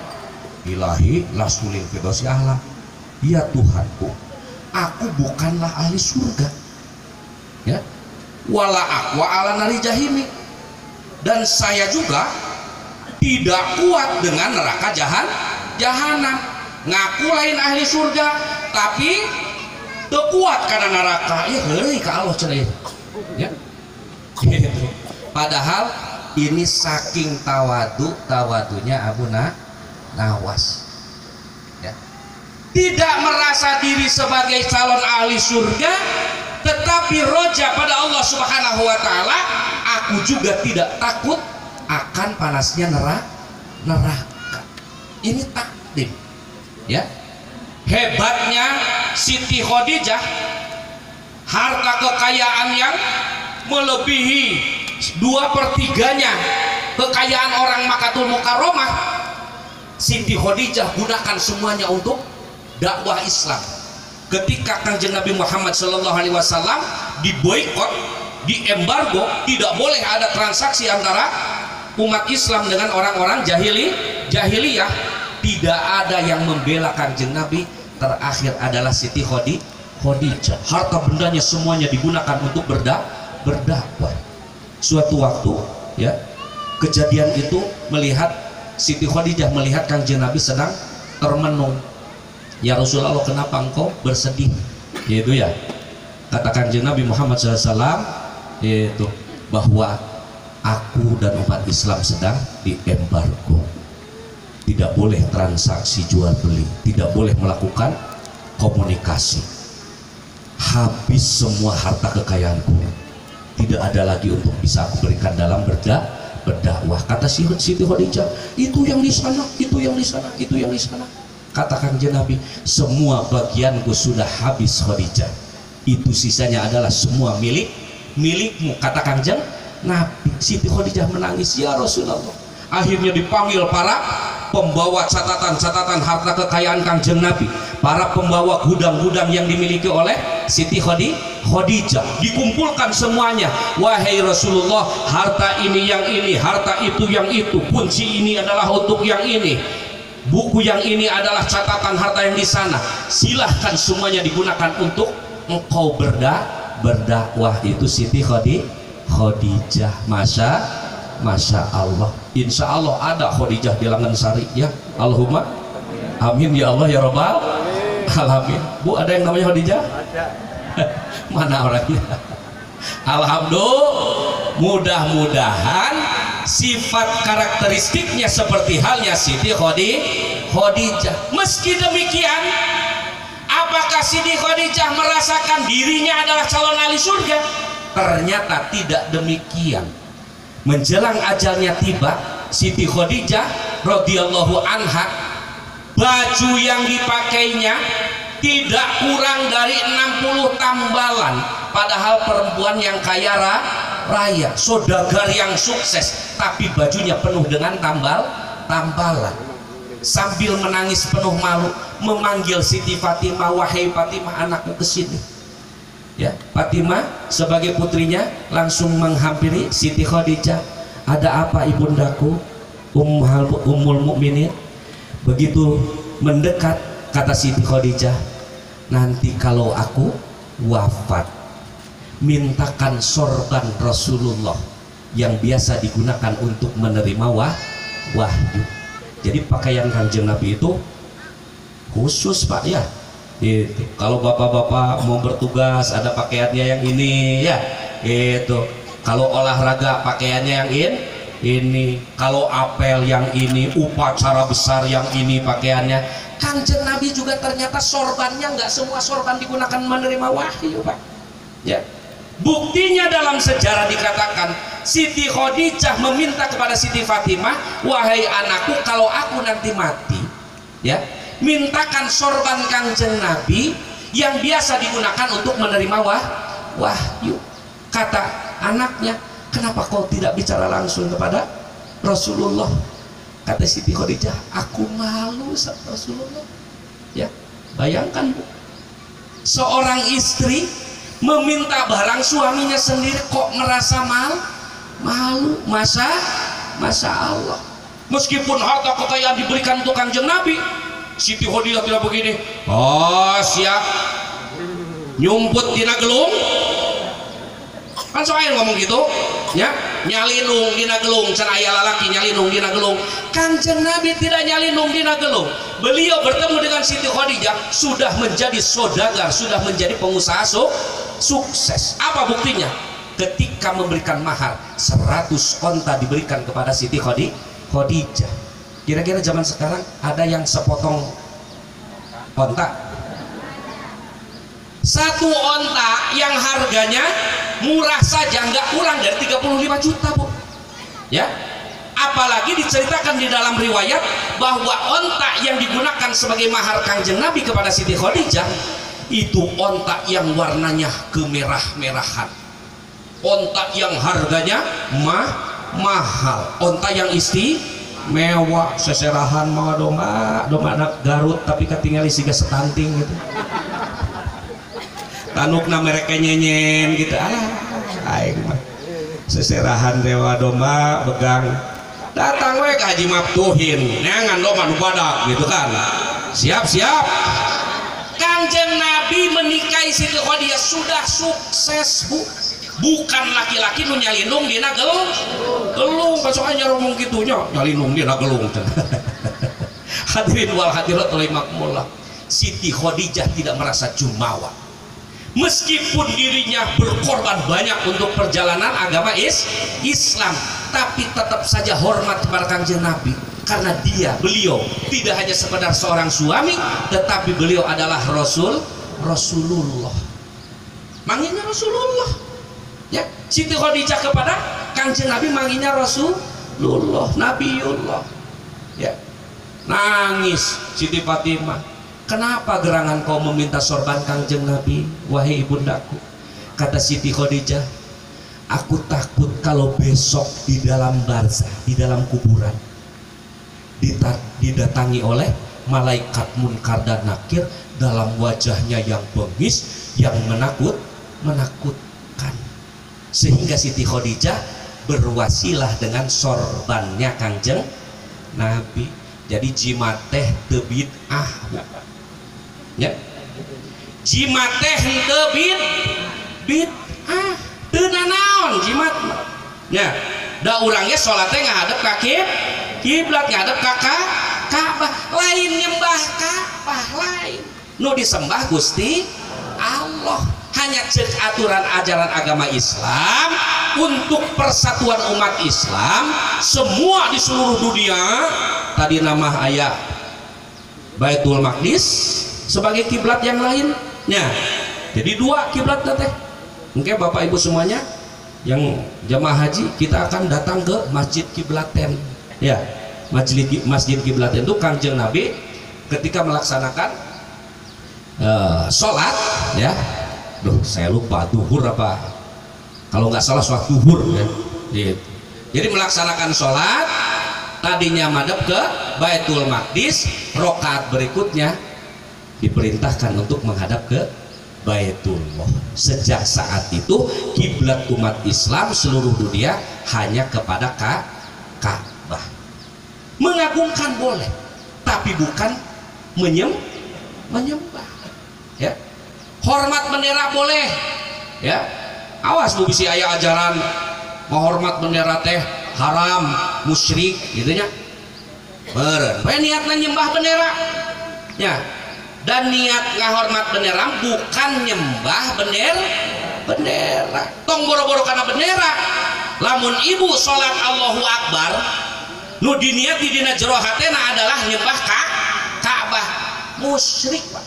Ilahi lastulil fidosi ahla. Ya Tuhanku, aku bukanlah ahli surga. Ya. Wala aqwa ala nari jahimi. Dan saya juga tidak kuat dengan neraka jahanam. Ngaku lain ahli surga tapi teu kuat karena neraka. Ya heuy ka Allah cenah. Ya. Gitu. Padahal ini saking tawadunya Abu Nawas. Ya. Tidak merasa diri sebagai calon ahli surga, tetapi roja pada Allah Subhanahu wa taala, aku juga tidak takut akan panasnya neraka. Ini takdim. Ya. Hebatnya Siti Khadijah, harta kekayaan yang melebihi 2/3-nya kekayaan orang Makkatul Mukarramah. Siti Khadijah gunakan semuanya untuk dakwah Islam. Ketika Kanjeng Nabi Muhammad SAW diboikot, diembargo, tidak boleh ada transaksi antara umat Islam dengan orang-orang jahiliyah. Tidak ada yang membela Kanjeng Nabi. Terakhir adalah Siti Khadijah. Harta bendanya semuanya digunakan untuk berdakwah. Suatu waktu ya, kejadian itu melihat Siti Khadijah melihat Kanjeng Nabi sedang termenung. Ya Rasulullah, kenapa engkau bersedih? Yaitu ya, kata Kanjeng Nabi Muhammad SAW yaitu bahwa aku dan umat Islam sedang diembargo. Tidak boleh transaksi jual beli, tidak boleh melakukan komunikasi. Habis semua harta kekayaanku, tidak ada lagi untuk bisa aku berikan dalam berdakwah. Kata Siti Khadijah, itu yang di sana, itu yang di sana, itu yang di sana. Kata Kanjeng Nabi, semua bagianku sudah habis Khadijah. Itu sisanya adalah semua milikmu. Kata Kanjeng Nabi. Siti Khadijah menangis, ya Rasulullah. Akhirnya dipanggil para pembawa catatan harta kekayaan Kanjeng Nabi, para pembawa gudang-gudang yang dimiliki oleh Siti Khadijah, dikumpulkan semuanya. Wahai Rasulullah, harta ini yang ini, harta itu yang itu, kunci ini adalah untuk yang ini, buku yang ini adalah catatan harta yang di sana. Silahkan semuanya digunakan untuk engkau berdakwah. Itu Siti Khadijah. Masya Allah. Insya Allah ada Khadijah di Langan Sari ya. Allahumma amin ya Allah ya Rabbal alamin. Bu, ada yang namanya Khadijah? Ada. Mana orangnya? Alhamdulillah. Mudah-mudahan sifat karakteristiknya seperti halnya Siti Khadijah. Meski demikian, apakah Siti Khadijah merasakan dirinya adalah calon ahli surga? Ternyata tidak demikian. Menjelang ajalnya tiba, Siti Khadijah radhiyallahu anha, baju yang dipakainya tidak kurang dari 60 tambalan, padahal perempuan yang kaya raya, saudagar yang sukses, tapi bajunya penuh dengan tambalan. Sambil menangis penuh malu, memanggil Siti Fatimah, wahai Fatimah, anakku kesini. Ya, Fatimah sebagai putrinya langsung menghampiri Siti Khadijah. Ada apa ibundaku, Ummul Mukminin? Begitu mendekat, kata Siti Khadijah, nanti kalau aku wafat, mintakan sorban Rasulullah yang biasa digunakan untuk menerima wahyu. Jadi pakaian Kanjeng Nabi itu khusus Pak ya. Itu kalau bapak-bapak mau bertugas ada pakaiannya yang ini ya. Itu kalau olahraga pakaiannya yang ini. Kalau apel yang ini, upacara besar yang ini pakaiannya. Kanjeng Nabi juga ternyata sorbannya nggak semua sorban digunakan menerima wahyu Pak. Ya. Buktinya dalam sejarah dikatakan Siti Khadijah meminta kepada Siti Fatimah, wahai anakku, kalau aku nanti mati, ya, mintakan sorban Kanjeng Nabi yang biasa digunakan untuk menerima wahyu. Kata anaknya, kenapa kau tidak bicara langsung kepada Rasulullah? Kata Siti Khadijah, aku malu sama Rasulullah. Ya, bayangkan Bu, seorang istri meminta barang suaminya sendiri kok merasa malu. Masya Allah. Meskipun harta kekayaan diberikan untuk Kanjeng Nabi, Siti Khadijah tidak begini. Oh siap, nyumput dina gelung. Kan soalnya ngomong gitu, ya, nyalinung dina gelung, cenah aya lalaki nyalinung dina gelung. Kanjeng Nabi tidak nyalinung dina gelung. Beliau bertemu dengan Siti Khadijah sudah menjadi saudagar, sudah menjadi pengusaha sukses. Apa buktinya? Ketika memberikan mahar 100 onta diberikan kepada Siti Khadijah. Kira-kira zaman sekarang ada yang sepotong onta? Satu onta yang harganya murah saja nggak kurang dari 35 juta Bu. Ya, apalagi diceritakan di dalam riwayat bahwa onta yang digunakan sebagai mahar Kanjeng Nabi kepada Siti Khadijah itu onta yang warnanya kemerah-merahan, onta yang harganya mahal, onta yang istimewa, seserahan mah domba anak Garut tapi ketinggali siga setanting gitu. Tanukna mereka nyenyen gitu, aing mah seserahan dewa domba begang datang we ke Haji Maftuhin neangan domba nu badak gitu kan, siap Kanjeng Nabi menikahi Siti Khadijah sudah sukses Bu, bukan laki-laki nu nyalinung dina gelung pasokannya ngomong gitunya nyalinung dina gelung. Hadirin wal hadirat rahimakumullah, Siti Khadijah tidak merasa jumawa. Meskipun dirinya berkorban banyak untuk perjalanan agama Islam, tapi tetap saja hormat kepada Kanjeng Nabi karena beliau tidak hanya sekedar seorang suami, tetapi beliau adalah Rasulullah. Manggilnya Rasulullah. Ya, Siti Khadijah kepada Kanjeng Nabi manggilnya Rasulullah, Nabiullah. Ya. Nangis Siti Fatimah, kenapa gerangan kau meminta sorban Kanjeng Nabi, wahai ibundaku? Kata Siti Khadijah, aku takut kalau besok di dalam barzah, di dalam kuburan, didatangi oleh malaikat munkar dan nakir dalam wajahnya yang bengis, yang menakutkan. Sehingga Siti Khadijah berwasilah dengan sorbannya Kanjeng Nabi. Jadi jimat teh teu bid'ah. Ya, jimat teh teu bid'ah, teu nanaon jimat. Ya, da urang ge salat teh ngadep ka kiblat, ngadep ka Ka'bah, lain nyembah Ka'bah, lain nu disembah Gusti Allah. Hanya cek aturan ajaran agama Islam untuk persatuan umat Islam semua di seluruh dunia. Tadi nama ayat Baitul Maqdis sebagai kiblat yang lain, Ya, jadi dua kiblat teh. Mungkin Bapak Ibu semuanya yang jamaah haji, kita akan datang ke Masjid Kiblaten. Ya, Masjid Kiblaten itu Kangjeng Nabi ketika melaksanakan sholat, ya. Duh, saya lupa duhur apa? Kalau nggak salah sholat duhur, ya. Gitu. Jadi melaksanakan sholat, tadinya madhab ke Baitul Maqdis, rokaat berikutnya diperintahkan untuk menghadap ke Baitullah. Sejak saat itu kiblat umat Islam seluruh dunia hanya kepada Ka'bah. Mengagungkan boleh, tapi bukan menyembah. Ya. Hormat bendera boleh. Ya. Awas bu bisi aya ajaran menghormat bendera teh haram, musyrik gitu nya. Beureun bae niatna nyembah bendera. Ya. Dan niat ngahormat bendera bukan nyembah bendera. Tong boro-boro kana bendera. Lamun ibu salat Allahu Akbar, nu diniat di dina jero hatena adalah nyembah Ka'bah. Musyrik, Pak.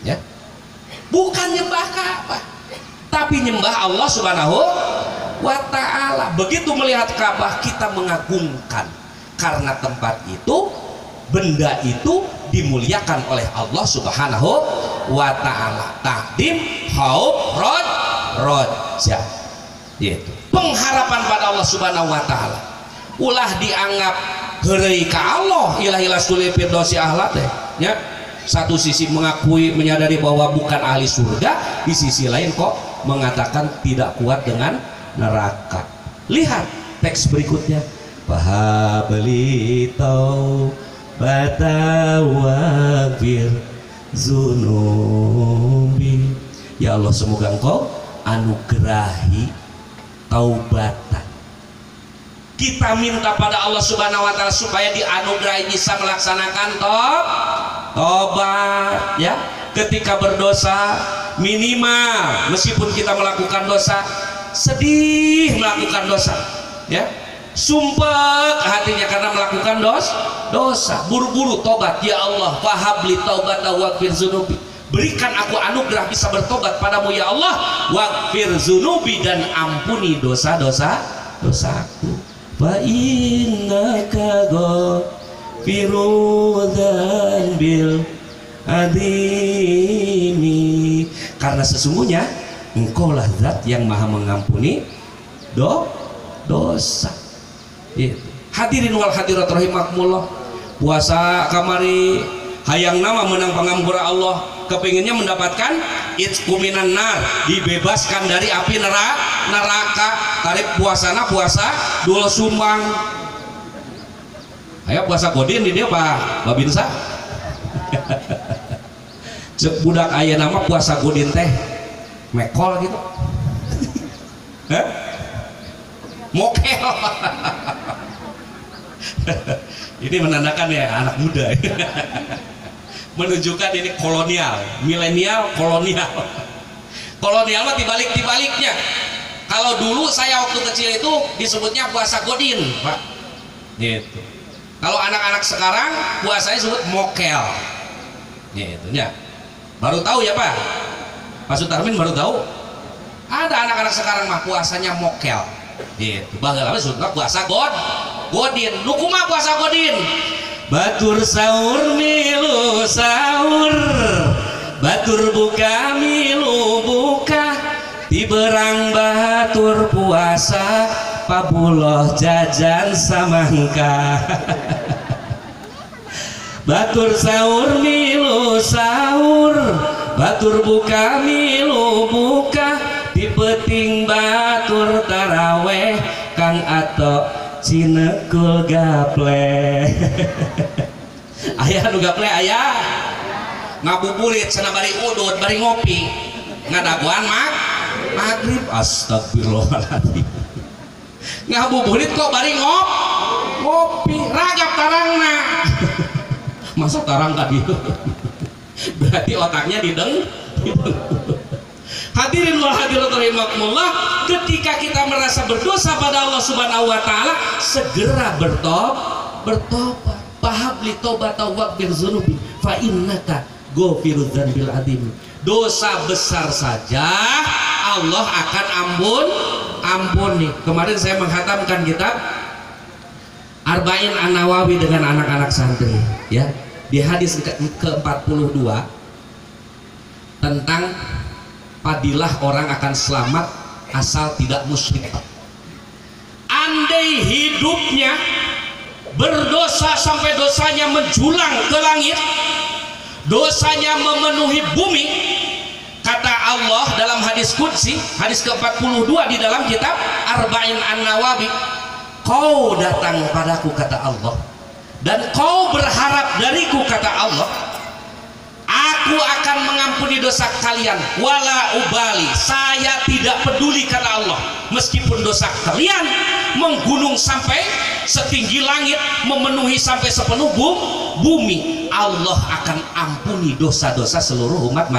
Ya. Bukan nyembah Ka'bah, tapi nyembah Allah Subhanahu wa ta'ala. Begitu melihat Ka'bah kita mengagungkan, karena tempat itu, benda itu dimuliakan oleh Allah Subhanahu wa ta'ala. Takdim khauf roja, yaitu pengharapan pada Allah Subhanahu wa ta'ala. Ulah dianggap heureuy ka Allah ilah-ilah sulih firdausi ahla teh, ya. Satu sisi mengakui, menyadari bahwa bukan ahli surga, di sisi lain kok mengatakan tidak kuat dengan neraka. Lihat teks berikutnya, pahabli batawafir zunubi. Ya Allah, semoga Engkau anugerahi taubatan. Kita minta pada Allah Subhanahu wa ta'ala supaya dianugerahi bisa melaksanakan tobat, ya. Ketika berdosa, minimal meskipun kita melakukan dosa, sedih melakukan dosa, ya. Sumpek hatinya karena melakukan dosa, buru-buru tobat. Ya Allah, fahabli taubata waghfir zunubi, berikan aku anugerah bisa bertobat padamu ya Allah, waghfir zunubi, dan ampuni dosa-dosaku. Fa innaka ghafirudz dzambil adimi, karena sesungguhnya Engkaulah zat yang maha mengampuni dosa. Hadirin wal hadirat rahimakumullah, puasa kamari hayang nama menang pangampura Allah, kepinginnya mendapatkan itqu minan nar, dibebaskan dari api neraka. Tarif puasana puasa dul sumbang. Ayo puasa godin di dia Pak Babinsa. Cek budak aya nama puasa godin teh mekol gitu. Mokel. Ini menandakan ya anak muda. Menunjukkan ini kolonial, milenial, kolonial. Kolonial mah dibalik-dibaliknya. Kalau dulu saya waktu kecil itu disebutnya puasa godin, Pak. Gitu. Kalau anak-anak sekarang puasanya disebut mokel. Gitu ya. Baru tahu ya, Pak? Pak Sutarmin baru tahu. Ada anak-anak sekarang mah puasanya mokel. Gitu. Baheula disebutna puasa godin. Nu kumaha puasa godin? Batur sahur milu sahur, batur buka milu buka, tiberang batur puasa, pabuloh jajan samangka. Batur sahur milu sahur, batur buka milu buka, tipeting batur taraweh kang ato cinekul gaple. Ayah nu gaple ayah ngabuburit cenah bari udud bari ngopi ngadaguan maghrib. Astagfirullahaladzim, ngabuburit kok bari ngopi ragap tarangna. Masa tarang ka dieu? Berarti otaknya dideng. Hadirin wal hadirat rahimakumullah, ketika kita merasa berdosa pada Allah Subhanahu wa taala, segera bertobat. Fahabli taubata waghfir dzunubi fa innaka ghafirudz dzambil adzim. Dosa besar saja Allah akan ampuni. Kemarin saya menghatamkan kitab Arba'in An-Nawawi dengan anak-anak santri, ya. Di hadis ke-42 tentang padilah orang akan selamat asal tidak musyrik. Andai hidupnya berdosa sampai dosanya menjulang ke langit, dosanya memenuhi bumi, kata Allah dalam hadis qudsi, hadis ke-42 di dalam kitab Arba'in An-Nawawi, kau datang padaku kata Allah, dan kau berharap dariku kata Allah, aku akan mengampuni dosa kalian, wala ubali, saya tidak peduli kata Allah, meskipun dosa kalian menggunung sampai setinggi langit, memenuhi sampai sepenuh bumi, Allah akan ampuni dosa-dosa seluruh umat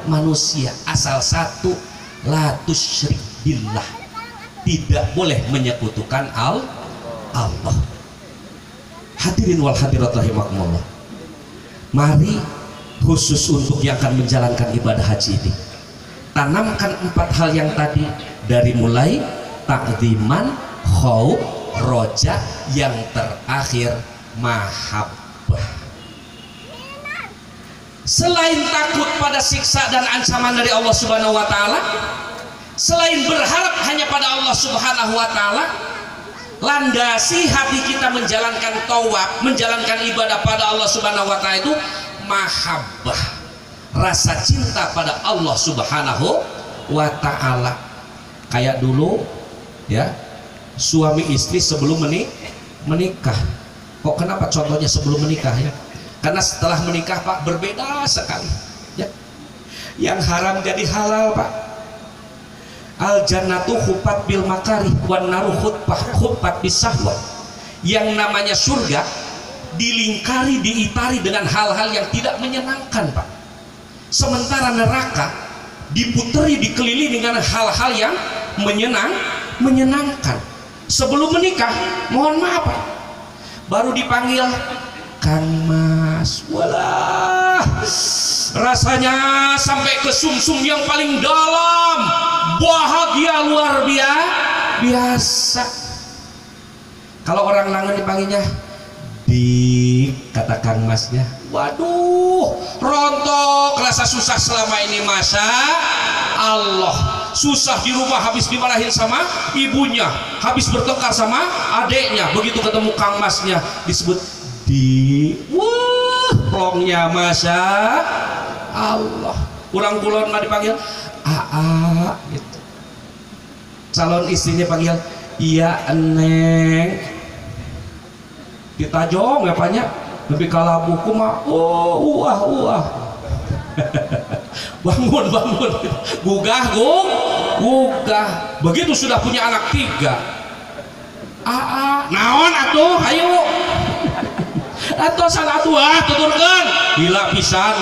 manusia, asal satu, la tusyrik billah, tidak boleh menyekutukan Allah. Hadirin wal hadirat rahimakumullah, mari khusus untuk yang akan menjalankan ibadah haji ini, tanamkan 4 hal yang tadi, dari mulai ta'ziman, khauf, roja, yang terakhir mahabbah. Selain takut pada siksa dan ancaman dari Allah Subhanahu wa taala, selain berharap hanya pada Allah Subhanahu wa taala, landasi hati kita menjalankan tawaf, menjalankan ibadah pada Allah Subhanahu wa taala itu mahabbah, rasa cinta pada Allah Subhanahu wa taala. Kayak dulu ya, suami istri sebelum menikah. Kok kenapa contohnya sebelum menikah ya? Karena setelah menikah Pak berbeda sekali ya. Yang haram jadi halal Pak. Al jannatu khufat bil makarih wan naru khufat bis syahwat. Yang namanya surga dilingkari, diitari dengan hal-hal yang tidak menyenangkan Pak. Sementara neraka diputeri, dikelilingi dengan hal-hal yang menyenangkan. Sebelum menikah, mohon maaf Pak, baru dipanggil Kang Mas, walah, rasanya sampai ke sumsum yang paling dalam, bahagia luar biasa. Kalau orang Langen dipanggilnya Dik, kata Kang Masnya, waduh, rontok, rasa susah selama ini, masa Allah, susah di rumah, habis dimarahin sama ibunya, habis bertengkar sama adeknya, begitu ketemu Kang Masnya disebut Dik, wah, plongnya masa Allah. Kurang kulon mah dipanggil Aa gitu. Calon istrinya panggil iya Neng. Kita jong ya banyak, lebih kalah buku mah uah bangun gugah begitu sudah punya anak 3 naon atuh ayo atau salah tua tuturkan gila pisan.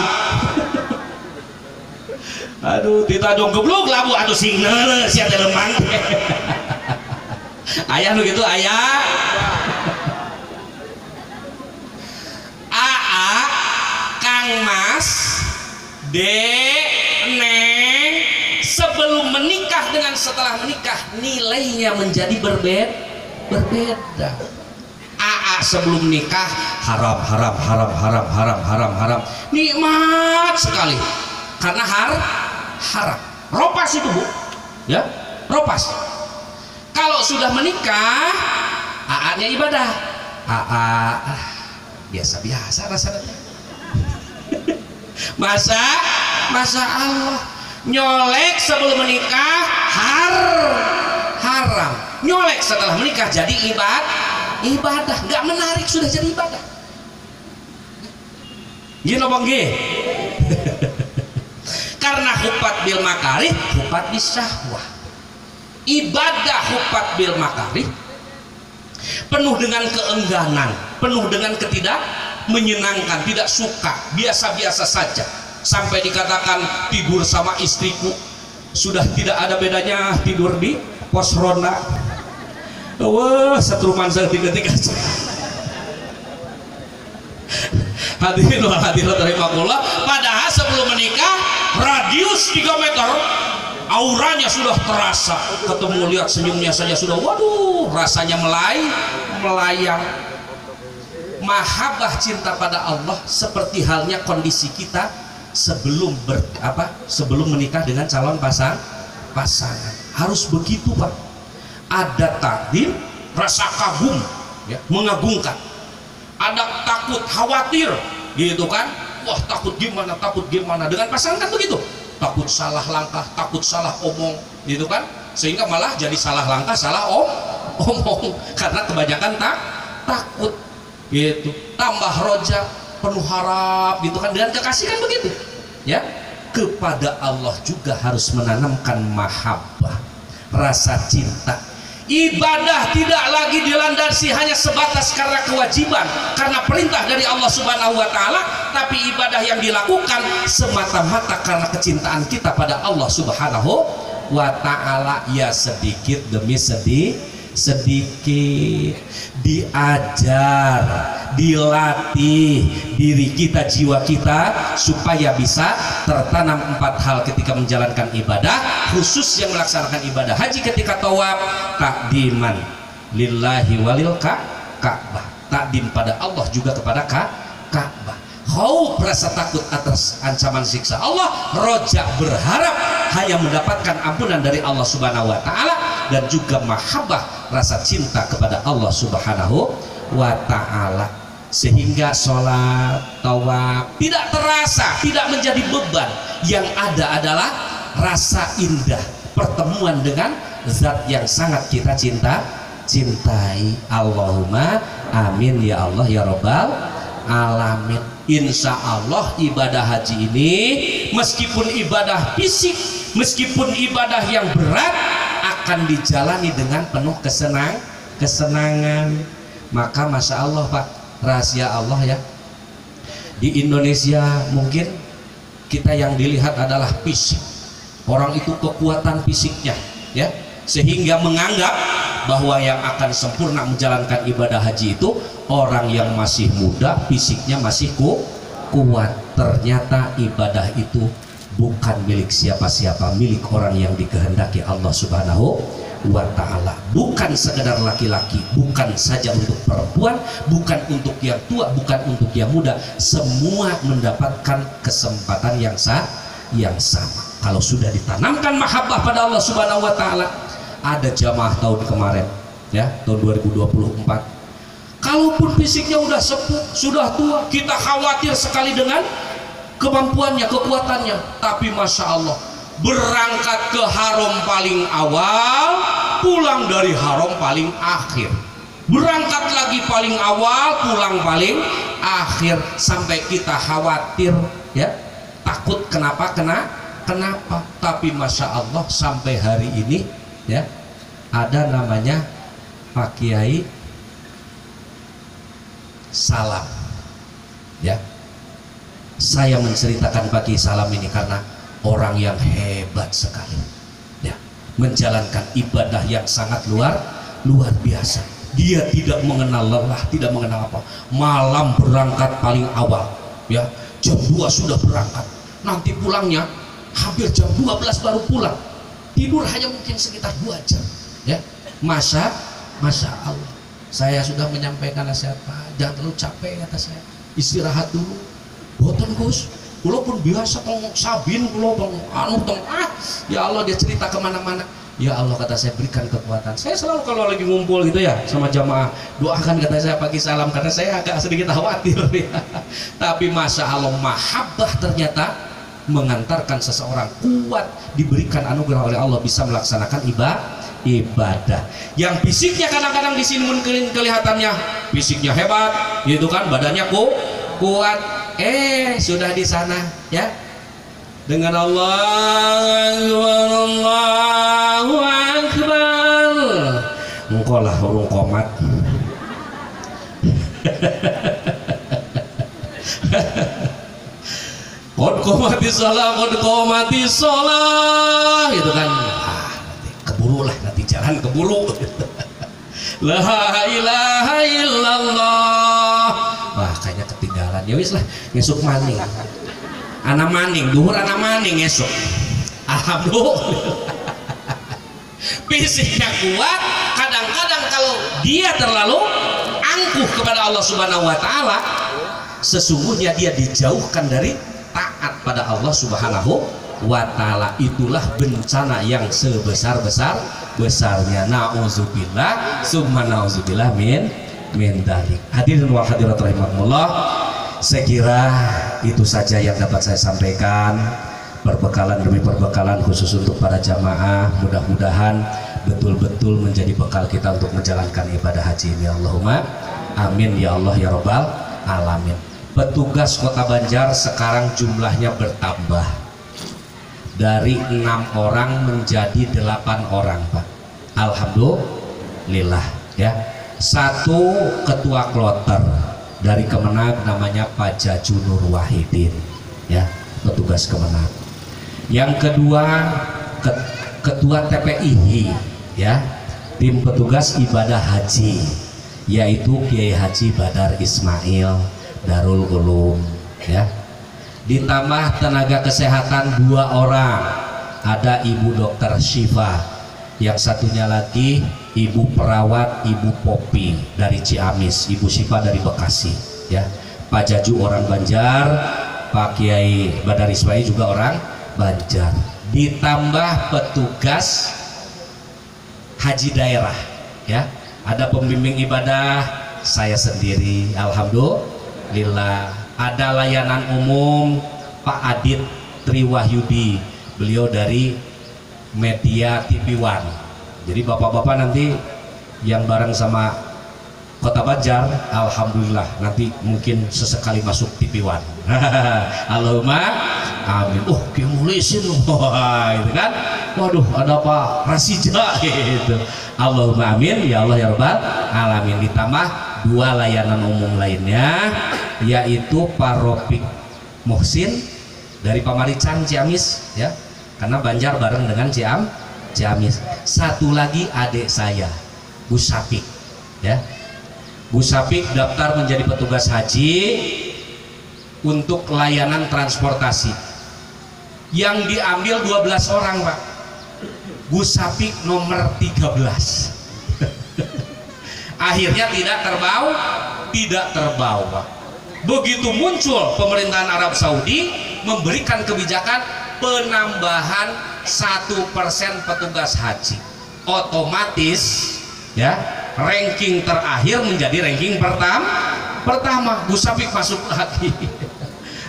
Aduh kita jong geblok labu atuh single siap lemang. Ayah nu gitu ayah. Kang Mas, Dek, Neng, sebelum menikah dengan setelah menikah nilainya menjadi berbeda. AA sebelum nikah haram, nikmat sekali karena haram. Ropas itu Bu, ya, ropas. Kalau sudah menikah, AA-nya ibadah, AA biasa-biasa rasanya. Masa Allah nyolek sebelum menikah haram, nyolek setelah menikah jadi ibadah, nggak menarik, sudah jadi ibadah. Gini bang G. Karena hufat bil makarih, hufat bis syahwah. Ibadah hufat bil makarih penuh dengan keengganan, penuh dengan ketidak menyenangkan, tidak suka, biasa-biasa saja, sampai dikatakan tidur sama istriku sudah tidak ada bedanya tidur di pos ronda. Wah, setruman saya tiga-tiga. Hadirin wal hadirat rahimakumullah, padahal sebelum menikah radius 3 meter auranya sudah terasa, ketemu lihat senyumnya saja sudah waduh rasanya melayang. Mahabbah cinta pada Allah seperti halnya kondisi kita sebelum menikah dengan calon pasangan. Harus begitu Pak. Ada takdim, rasa kagum ya, mengagungkan. Ada takut, khawatir gitu kan. Wah takut gimana dengan pasangan kan begitu. Takut salah langkah, takut salah omong gitu kan. Sehingga malah jadi salah langkah, salah omong karena kebanyakan takut gitu. Tambah roja, penuh harap gitu kan. Dengan kekasih kan begitu ya. Kepada Allah juga harus menanamkan mahabbah, rasa cinta. Ibadah tidak lagi dilandasi hanya sebatas karena kewajiban, karena perintah dari Allah Subhanahu wa taala, tapi ibadah yang dilakukan semata-mata karena kecintaan kita pada Allah Subhanahu wa taala. Ya sedikit demi sedikit diajar, dilatih diri kita, jiwa kita supaya bisa tertanam 4 hal ketika menjalankan ibadah, khusus yang melaksanakan ibadah haji ketika tawaf. Takdiman lillahi walil Ka'bah, takdim pada Allah juga kepada Ka'bah. Khauf, rasa takut atas ancaman siksa Allah. Roja, berharap hanya mendapatkan ampunan dari Allah Subhanahu wa taala. Dan juga mahabbah, rasa cinta kepada Allah Subhanahu wa taala. Sehingga sholat, tawaf tidak terasa, tidak menjadi beban. Yang ada adalah rasa indah pertemuan dengan zat yang sangat kita cintai. Allahumma amin ya Allah ya Rabbal alamin. Insya Allah ibadah haji ini meskipun ibadah fisik, meskipun ibadah yang berat, akan dijalani dengan penuh kesenangan. Maka Masya Allah Pak, rahasia Allah ya, di Indonesia mungkin kita yang dilihat adalah fisik, orang itu kekuatan fisiknya ya, sehingga menganggap bahwa yang akan sempurna menjalankan ibadah haji itu orang yang masih muda, fisiknya masih kuat. Ternyata ibadah itu bukan milik siapa-siapa, milik orang yang dikehendaki Allah Subhanahu wa ta'ala. Bukan sekedar laki-laki, bukan saja untuk perempuan, bukan untuk yang tua, bukan untuk yang muda, semua mendapatkan kesempatan yang sama. Kalau sudah ditanamkan mahabbah pada Allah Subhanahu wa ta'ala. Ada jamaah tahun kemarin ya, tahun 2024, kalaupun fisiknya udah sepuh, sudah tua, kita khawatir sekali dengan kemampuannya, kekuatannya, tapi Masya Allah berangkat ke haram paling awal, pulang dari haram paling akhir, berangkat lagi paling awal, pulang paling akhir, sampai kita khawatir ya, takut kenapa. Tapi Masya Allah sampai hari ini ya, ada namanya Pak Kiai Salam ya. Saya menceritakan Pak Kiai Salam ini karena orang yang hebat sekali ya, menjalankan ibadah yang sangat luar biasa. Dia tidak mengenal lelah, tidak mengenal apa. Malam berangkat paling awal ya, jam 2 sudah berangkat, nanti pulangnya hampir jam 12 baru pulang. Tidur hanya mungkin sekitar 2 jam ya. Masya Allah, saya sudah menyampaikan nasihat Pak, jangan terlalu capek kata saya, istirahat dulu. Boten Gus, walaupun biasa tong sabin kulo tong ya Allah, dia cerita kemana-mana. Ya Allah kata saya, berikan kekuatan. Saya selalu kalau lagi ngumpul gitu ya sama jamaah, doakan kata saya Pak Kiai Salam, karena saya agak sedikit khawatir ya. Tapi Masya Allah, mahabbah ternyata mengantarkan seseorang kuat, diberikan anugerah oleh Allah bisa melaksanakan ibadah. Yang fisiknya kadang-kadang di sini mungkin kelihatannya fisiknya hebat gitu kan, badannya kuat, sudah di sana ya, dengan Allahu Akbar engkau lah urung komat. Qad qomati sholah gitu kan. Nanti keburu lah, nanti jalan keburu. La ilaha illallah. Wah kayaknya ketinggalan ya wis lah ngesuk maning anak maning duhur anak maning ngesuk alhamdulillah. Fisiknya kuat, kadang-kadang kalau dia terlalu angkuh kepada Allah Subhanahu wa taala, sesungguhnya dia dijauhkan dari taat pada Allah Subhanahu wa taala. Itulah bencana yang sebesar-besarnya. Nauzubillah summa nauzubillah min dalik. Hadirin wal hadirat rahimakumullah, saya kira itu saja yang dapat saya sampaikan. Perbekalan demi perbekalan khusus untuk para jamaah, mudah-mudahan betul-betul menjadi bekal kita untuk menjalankan ibadah haji ini. Allahumma amin ya Allah ya Rabbal alamin. Petugas Kota Banjar sekarang jumlahnya bertambah dari 6 orang menjadi 8 orang, Pak. Alhamdulillah ya. 1 ketua kloter dari Kemenag namanya Pak Jaju Nur Wahidin ya, petugas Kemenag. Yang kedua ketua TPII ya, tim petugas ibadah haji, yaitu Kiai Haji Badar Ismail Darul Ulum ya. Ditambah tenaga kesehatan 2 orang, ada Ibu Dokter Syifa, yang satunya lagi Ibu Perawat Ibu Popi dari Ciamis, Ibu Syifa dari Bekasi ya. Pak Jaju orang Banjar, Pak Kiai Badar Ismail juga orang Banjar. Ditambah petugas haji daerah ya, ada pembimbing ibadah saya sendiri alhamdulillah, ada layanan umum Pak Adit Triwahyudi, beliau dari media TV One. Jadi bapak-bapak nanti yang bareng sama Kota Banjar, alhamdulillah nanti mungkin sesekali masuk TV One. Allahumma amin. Oh, kemulisin wah itu kan. Waduh, ada apa? Rasija gitu. Allahumma amin ya Allah ya Rabbal alamin. Ditambah 2 layanan umum lainnya, yaitu Pak Ropik Muhsin dari Pamarican Ciamis ya. Karena Banjar bareng dengan Ciamis. Satu lagi adik saya, Bu Sapik ya. Bu Sapik daftar menjadi petugas haji untuk layanan transportasi. Yang diambil 12 orang, Pak. Bu Sapik nomor 13. Akhirnya tidak terbawa. Begitu muncul pemerintahan Arab Saudi memberikan kebijakan penambahan 1% petugas haji, otomatis ya ranking terakhir menjadi ranking pertama. Bu Sapik masuk lagi.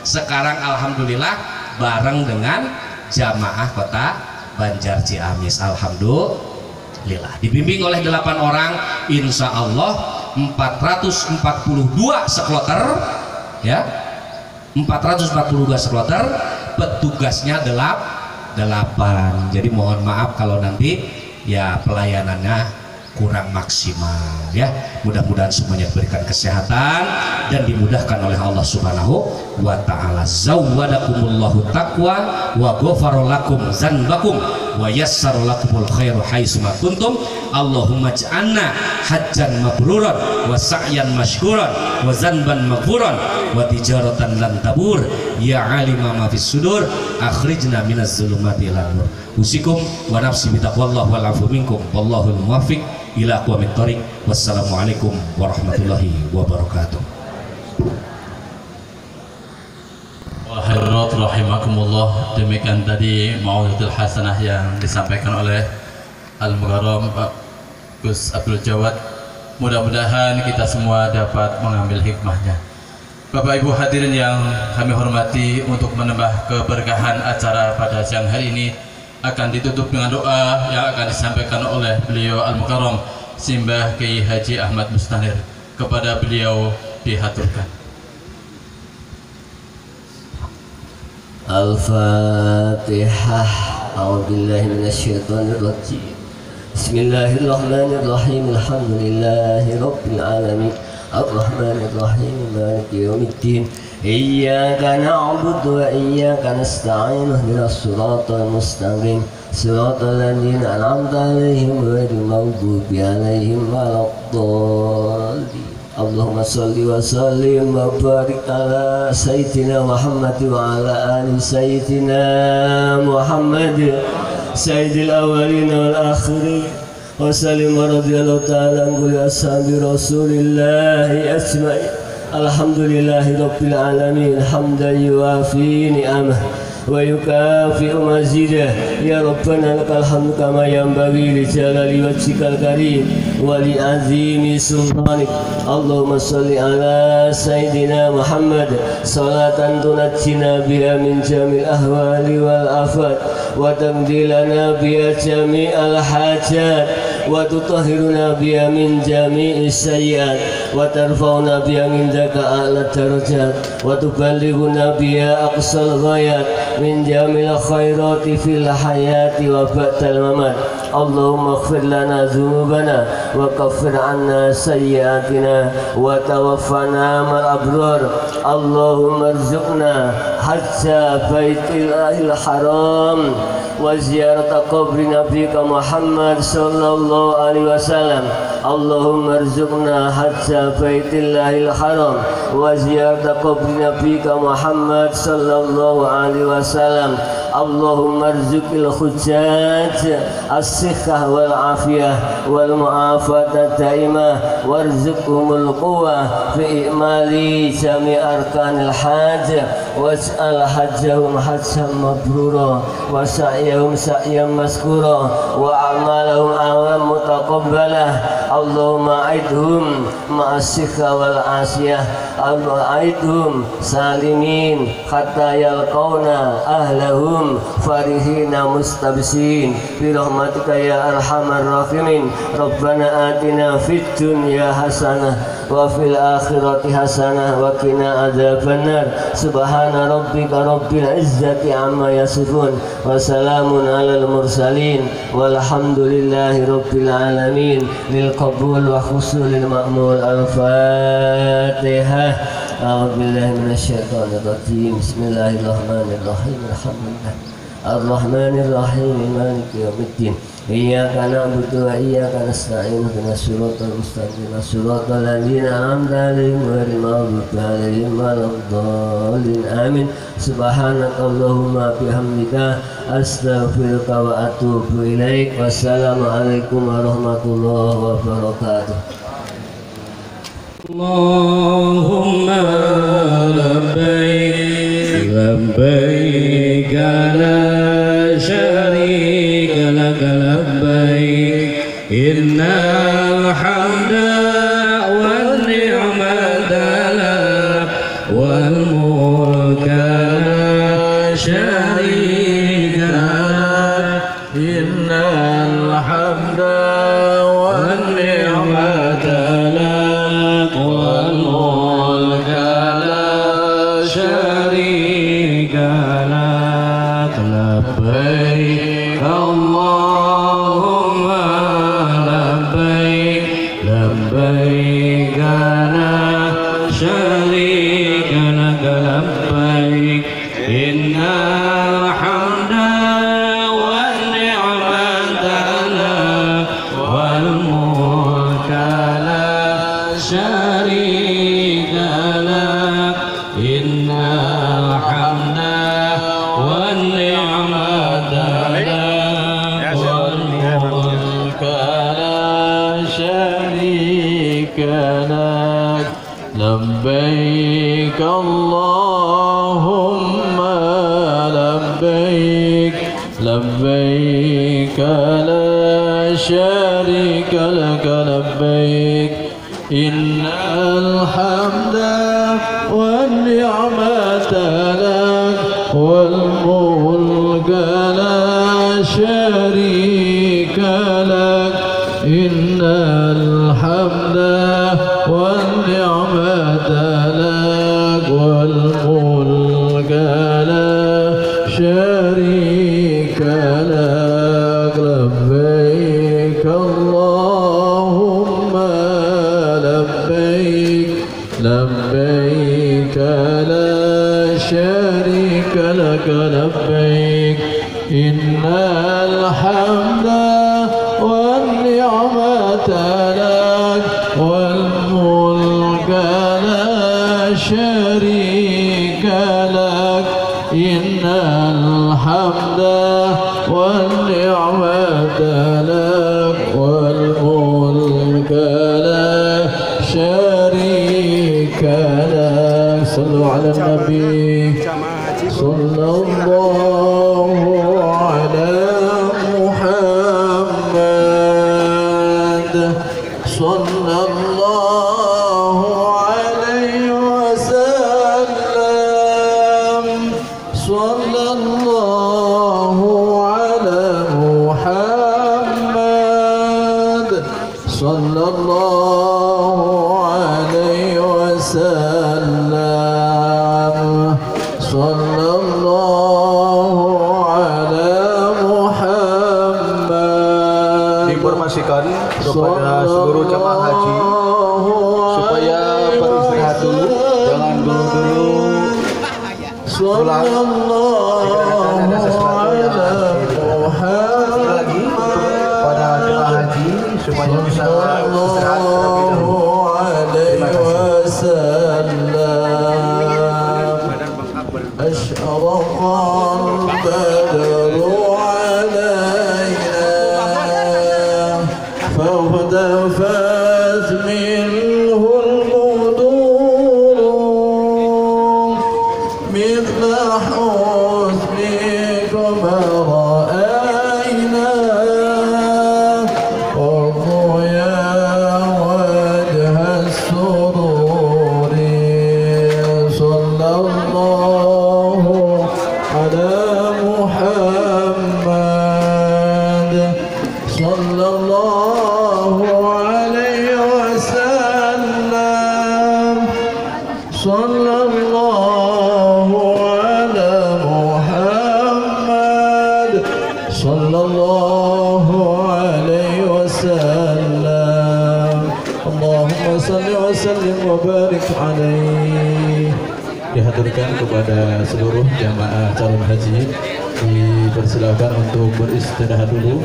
Sekarang alhamdulillah bareng dengan jamaah Kota Banjar Ciamis, alhamdulillah dibimbing oleh 8 orang, insya Allah 442 sekloter ya, 442 sekloter, petugasnya 8. Jadi mohon maaf kalau nanti ya pelayanannya kurang maksimal ya. Mudah-mudahan semuanya diberikan kesehatan dan dimudahkan oleh Allah Subhanahu wa taala. Zawwadakumullahu taqwa wa ghafara lakum dzanbakum wa yassara lakumul khairu haitsu ma kuntum. Allahumma ij'alna hajjan mabruran wa sa'yan mashkuran wa zanban maghfuran wa tijaratan lan tabur ya alima ma fis sudur akhrijna minaz zulumati ilan nur. Usikum wa nafsi bitaqwallah wal afu minkum wallahul muwaffiq ila aqwamit thoriq. Wassalamualaikum warahmatullahi wabarakatuh. Hadirat rahimakumullah, demikian tadi mau'izatul hasanah yang disampaikan oleh Al-Mukarram Pak Gus Abdul Jawad. Mudah-mudahan kita semua dapat mengambil hikmahnya. Bapak Ibu hadirin yang kami hormati, untuk menambah keberkahan acara pada siang hari ini akan ditutup dengan doa yang akan disampaikan oleh beliau Al-Mukarram Simbah Kiai Haji Ahmad Mustanir. Kepada beliau dihaturkan. Al-Fatihah. A'udzubillahi minasyaitonir rajim. Bismillahirrahmanirrahim. Alhamdulillahi rabbil alamin. Ar-Rahmanir Rahim. Maliki yaumiddin. Iyyaka na'budu wa iyyaka nasta'in. Ihdinas siratal mustaqim. Siratal ladzina an'amta 'alaihim ghairil maghdubi 'alaihim waladdallin. اللهم صل وسلم وبارك على سيدنا محمد وعلى آل سيدنا محمد سيد الأولين والآخرين وسلم رضي الله تعالى عن كل أصحاب رسول الله أجمعين. الحمد لله رب العالمين حمدا يوافي نعمه ويكافئ مزيده. يا ربنا لك الحمد كما ينبغي لجلال وجهك الكريم ولعظيم سلطانك. اللهم صل على سيدنا محمد صلاة تنجينا بها من جميع الأهوال والآفات وتقضي لنا بها جميع الحاجات وتطهرنا بها من جميع السيئات وترفعنا بها عندك أعلى الدرجات وتبلغنا بها أقصى الغايات من جميع الخيرات في الحياة وبعد الممات. اللهم اغفر لنا ذنوبنا وكفر عنا سيئاتنا وتوفنا مع الأبرار. اللهم ارزقنا حج بيت الله الحرام وزيارة قبر نبيك محمد صلى الله عليه وسلم. اللهم ارزقنا حج بيت الله الحرام وزيارة قبر نبيك محمد صلى الله عليه وسلم. اللهم ارزق الحجاج الصحة والعافية والمعافاة الدائمة وارزقهم القوة في إكمال جميع أركان الحج واجعل حجهم حجا مبرورا وسعيهم سعيا مشكورا وأعمالهم أعمالا متقبلة. اللهم أعدهم مع الصحة والعافية أعدهم سالمين حتى يلقون أهلهم فرحين مستبشرين برحمتك يا أرحم الراحمين. ربنا آتنا في الدنيا حسنة وفي الآخرة حسنة وقنا عذاب النار. سبحان ربك رب العزة عما يصفون وسلام على المرسلين والحمد لله رب العالمين. للقبول وحصول المأمول. الفاتحة. أعوذ بالله من الشيطان الرجيم. بسم الله الرحمن الرحيم. الحمد لله الرحمن الرحيم مالك يوم الدين. إياك نعبد وإياك نستعين اهدنا الصراط المستقيم صراط الذين أنعمت عليهم غير المغضوب عليهم ولا الضالين آمين. سبحانك اللهم بحمدك أستغفرك وأتوب إليك. والسلام عليكم ورحمة الله وبركاته. اللهم لبيك لبيك لا شريك لك لبيك إن الحمد والنعمة لك والملك لا شريك لك إن الحمد والنعمة لك والملك لا شريك لك. لبيك اللهم لبيك لبيك لا شريك لك لبيك إن الحمد والنعمة لك والملك لا شريك لك إن الحمد والنعمة لك والملك لا شريك لك. لبيك اللهم لبيك لبيك لا شريك لك لبيك إن الحمد والنعمة لك والملك لا شريك لك إن الحمد والنعمة لك والملك لا شريك لك. لبيك اللهم لبيك لبيك لا شريك لك لبيك إن الحمد Nabi sallallahu ala Muhammad sallallahu alaihi wasallam sallallahu ala Muhammad sallallahu alaihi wasallam sallallahu ala Muhammad. Diinformasikan kepada seluruh jamaah haji supaya beristirahat dulu, jangan dulu-dulu pulang. Dikarenakan ada sesuatu yang harus dilakukan lagi untuk para jemaah haji supaya bisa istirahat terlebih dahulu. Terima فاغتفت منه القدور مثل حسنكما رأينا وضيا وجه السرور صلى الله على محمد صلى الله عليه وسلم صلى الله على محمد صلى الله عليه وسلم اللهم صل وسلم وبارك عليه. Dihaturkan kepada seluruh jamaah calon haji, dipersilakan untuk beristirahat dulu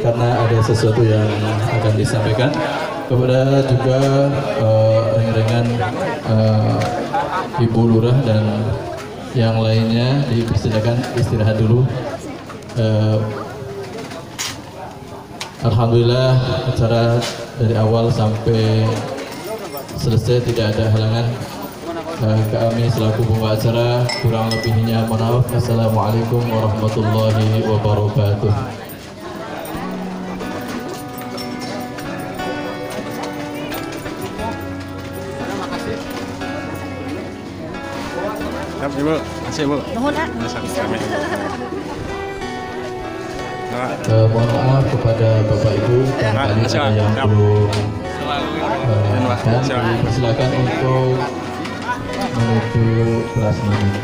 karena ada sesuatu yang akan disampaikan. Kepada juga rekan-rekan Ibu Lurah dan yang lainnya dipersilakan istirahat dulu. Alhamdulillah acara dari awal sampai selesai tidak ada halangan. Kami selaku pembawa acara kurang lebihnya mohon maaf. Assalamualaikum warahmatullahi wabarakatuh. Ibu, kasih Ibu. Mohon Mohon maaf kepada Bapak Ibu yang tadi ada yang belum dan dipersilakan untuk menuju prasmanan.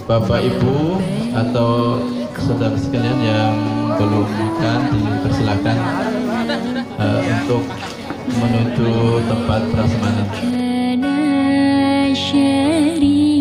Bapak Ibu atau saudara sekalian yang belum makan dipersilakan untuk menuju tempat prasmanan. شريكا